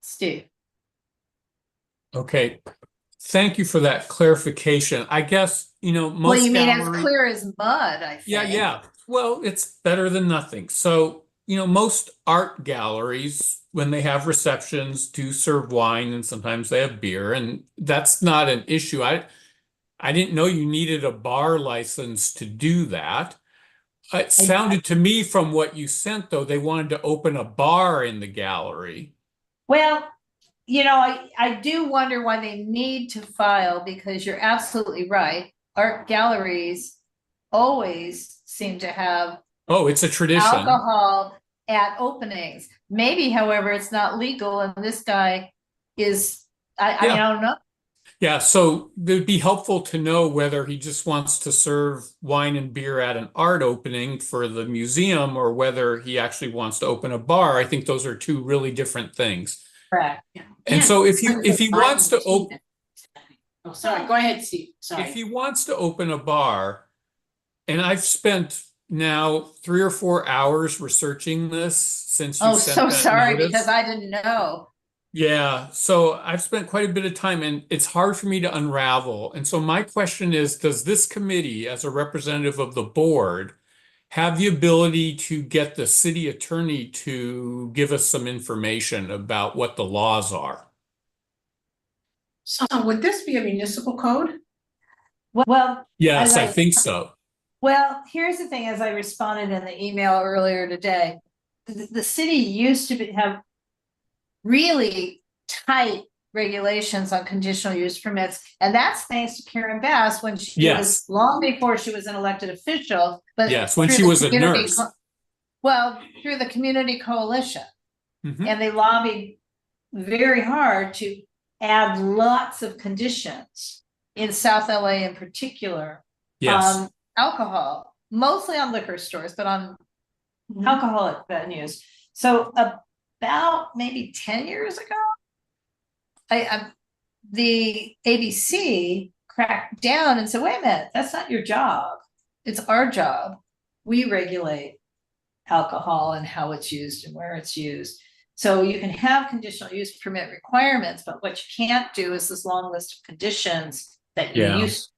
Steve. Okay. Thank you for that clarification. I guess, most Well, you mean as gallery- clear as mud, I think. Yeah. Well, it's better than nothing. So, most art galleries, when they have receptions, do serve wine and sometimes they have beer, and that's not an issue. I didn't know you needed a bar license to do that. It sounded to me from what you sent, though, they wanted to open a bar in the gallery. Well, I do wonder why they need to file, because you're absolutely right. Art galleries always seem to have Oh, it's a tradition. alcohol at openings. Maybe, however, it's not legal, and this guy is, I mean, I don't know. Yeah, so it'd be helpful to know whether he just wants to serve wine and beer at an art opening for the museum or whether he actually wants to open a bar. I think those are two really different things. Correct. And so if he wants to open Oh, sorry, go ahead, Steve, if sorry. he wants to open a bar, and I've spent now 3 or 4 hours researching this since you Oh, sent so that sorry, notice. because I didn't know. Yeah, so I've spent quite a bit of time and it's hard for me to unravel. And so my question is, does this committee, as a representative of the board, have the ability to get the city attorney to give us some information about what the laws are? So would this be a municipal code? Well, Yes, as I think so. well, here's the thing, as I responded in the email earlier today, the city used to have really tight regulations on conditional use permits, and that's thanks to Karen Bass when she Yes. was, long before she was an elected official, but Yes, when through she the was a community nurse. well, through the community coalition. Mhm. And they lobbied very hard to add lots of conditions in South LA in particular. Yes. Alcohol, mostly on liquor stores, but on alcoholic venues. So about maybe 10 years ago, the ABC cracked down and said, wait a minute, that's not your job. It's our job. We regulate alcohol and how it's used and where it's used. So you can have conditional use permit requirements, but what you can't do is this long list of conditions that you Yeah. used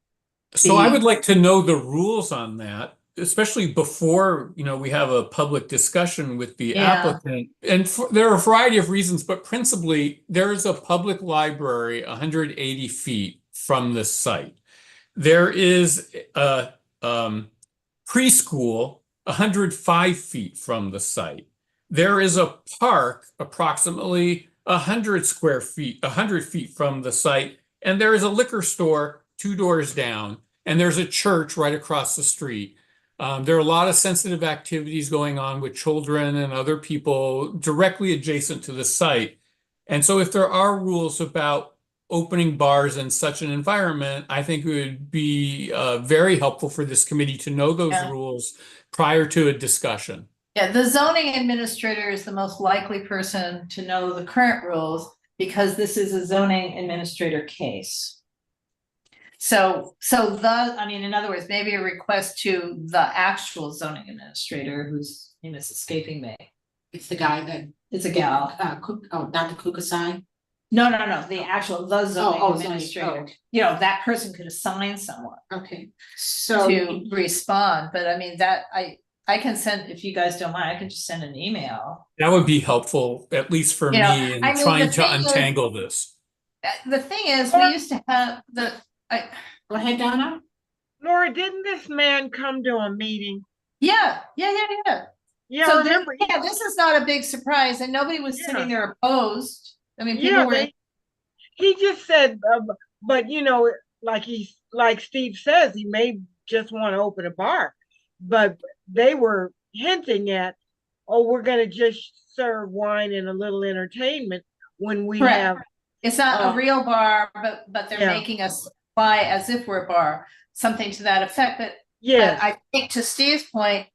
So I would like to know the rules on that, especially before, we have a public discussion with the Yeah. applicant. And there are a variety of reasons, but principally there's a public library 180 feet from the site. There is a preschool 105 feet from the site. There is a park approximately 100 square feet, 100 feet from the site, and there is a liquor store 2 doors down, and there's a church right across the street. There are a lot of sensitive activities going on with children and other people directly adjacent to the site. And so if there are rules about opening bars in such an environment, I think it would be very helpful for this committee to know those Yeah. rules prior to a discussion. Yeah, the zoning administrator is the most likely person to know the current rules because this is a zoning administrator case. In other words, maybe a request to the actual zoning administrator whose name is escaping me. It's the guy that, It's a gal. not the Kukasai? No, the zoning zoning, administrator. oh. That person could assign someone Okay, so. to respond, but I mean, I can send, if you guys don't mind, I can just send an email. That would be helpful, at least for You know, me, in I mean, trying the to thing is- untangle this. The thing is, we used to have Go ahead, Donna. Laura, didn't this man come to a meeting? yeah. Yeah, So I remember. this is not a big surprise, and nobody was Yeah. sitting there opposed. I mean, people Yeah, were. he just said, but like Steve says, he may just want to open a bar, but they were hinting at, oh, we're going to just serve wine and a little entertainment when we Correct. have. It's not a real bar, but they're Yeah. making us buy as if we're a bar, something to that effect. But Yes. I think to Steve's point,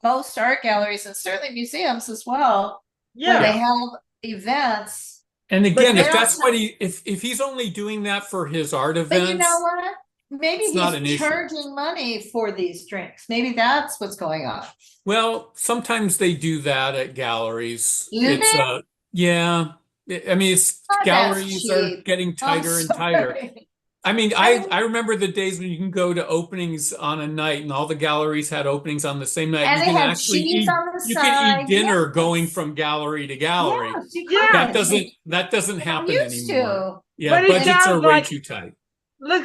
most art galleries and certainly museums as well, when they Yeah. have events. And again, if they're that's also- what if he's only doing that for his art But events, you know what? Maybe it's not an he's issue. charging money for these drinks. Maybe that's what's going on. well, sometimes they do that at galleries. Do It's they? yeah. I mean, That's galleries are cheap. getting I'm tighter and tighter. sorry. I mean, I- I remember the days when you can go to openings on a night and all the galleries had openings on the same night. And You they can had actually cheese eat, on the you can side. eat dinner Yes. going from gallery to gallery. Yes, you Yeah. could. That doesn't happen Used anymore. to. Yeah, But it budgets are sounds way like- too tight.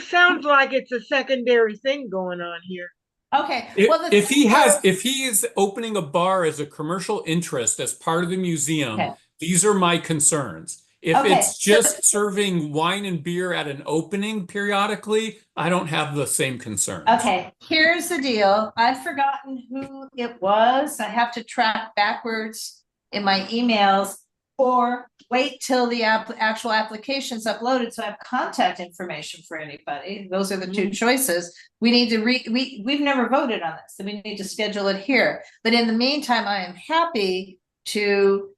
Sounds like it's a secondary thing going on here. Okay, If, well, the if he thing has, is- if he is opening a bar as a commercial interest as part of the museum, Okay. these are my concerns. If Okay, it's just serving wine and beer at an opening periodically, I don't have the same concerns. Okay, here's the deal. I've forgotten who it was. I have to track backwards in my emails. or wait till the actual application's uploaded, so I have contact information for anybody. Those are the two choices. We need to we've never voted on this, so we need to schedule it here. But in the meantime, I am happy to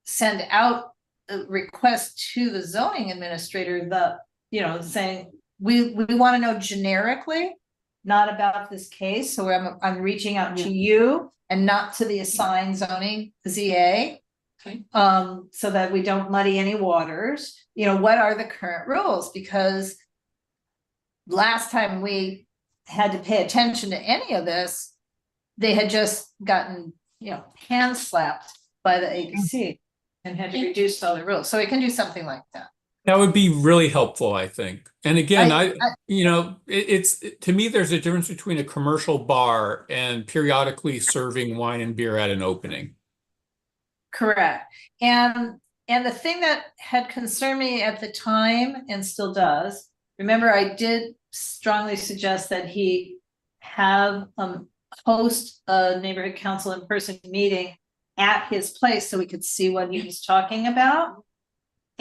send out a request to the zoning administrator, saying, we want to know generically, not about this case, so I'm reaching out to you and not to the assigned zoning ZA. Okay. So that we don't muddy any waters. What are the current rules? Because last time we had to pay attention to any of this, they had just gotten, hand slapped by the ABC and had to reduce all the rules. So we can do something like that. That would be really helpful, I think. And again, it's to me, there's a difference between a commercial bar and periodically serving wine and beer at an opening. Correct. And the thing that had concerned me at the time and still does, remember, I did strongly suggest that he have host a neighborhood council in-person meeting at his place so we could see what he was talking about.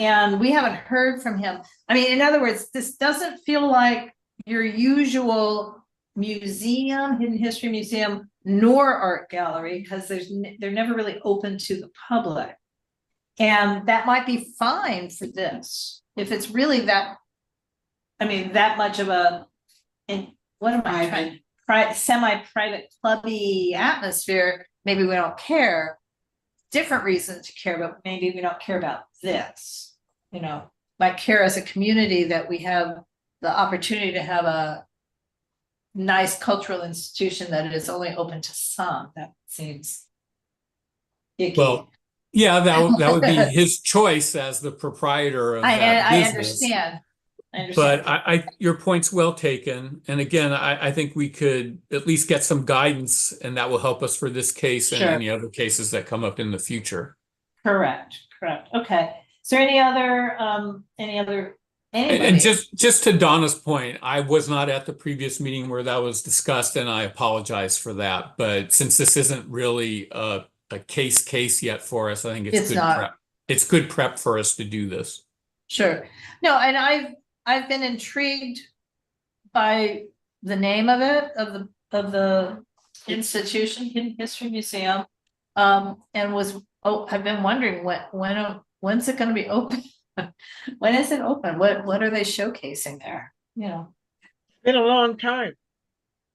And we haven't heard from him. I mean, in other words, this doesn't feel like your usual museum, hidden history museum, nor art gallery, because they're never really open to the public. And that might be fine for this. If it's really that much of a, semi-private clubby atmosphere, maybe we don't care. Different reasons to care, but maybe we don't care about this. Might care as a community that we have the opportunity to have a nice cultural institution that is only open to some. That seems icky. Well, yeah, that would be his choice as the proprietor of that business. Understand. But your point's well taken. And again, I think we could at least get some guidance, and that will help us for this case and any other cases that come up in the future. Correct. Okay. Is there any other anybody? And just to Donna's point, I was not at the previous meeting where that was discussed, and I apologize for that. But since this isn't really a case yet for us, I think it's good prep. It's good prep for us to do this. Sure. No, and I've been intrigued by the name of it, of the institution, Hidden History Museum, and I've been wondering when's it going to be open? When is it open? What are they showcasing there? It's been a long time.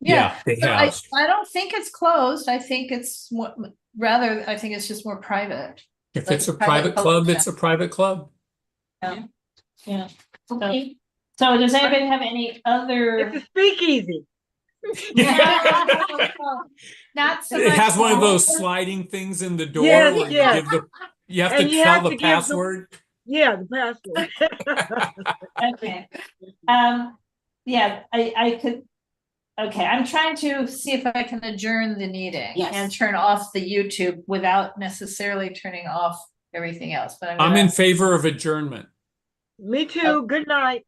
Yeah, it has. I don't think it's closed. I think it's I think it's just more private. If it's a private club, it's a private club. Yeah. Okay. So does anybody have any other? It's a speakeasy. Not so It much has one of those sliding things in the door Yes, where yes. you have to tell the password. Yeah, the password. Okay. Yeah, I could. Okay, I'm trying to see if I can adjourn the meeting and turn off the YouTube without necessarily turning off everything else. But I'm in favor of adjournment. Me too. Good night.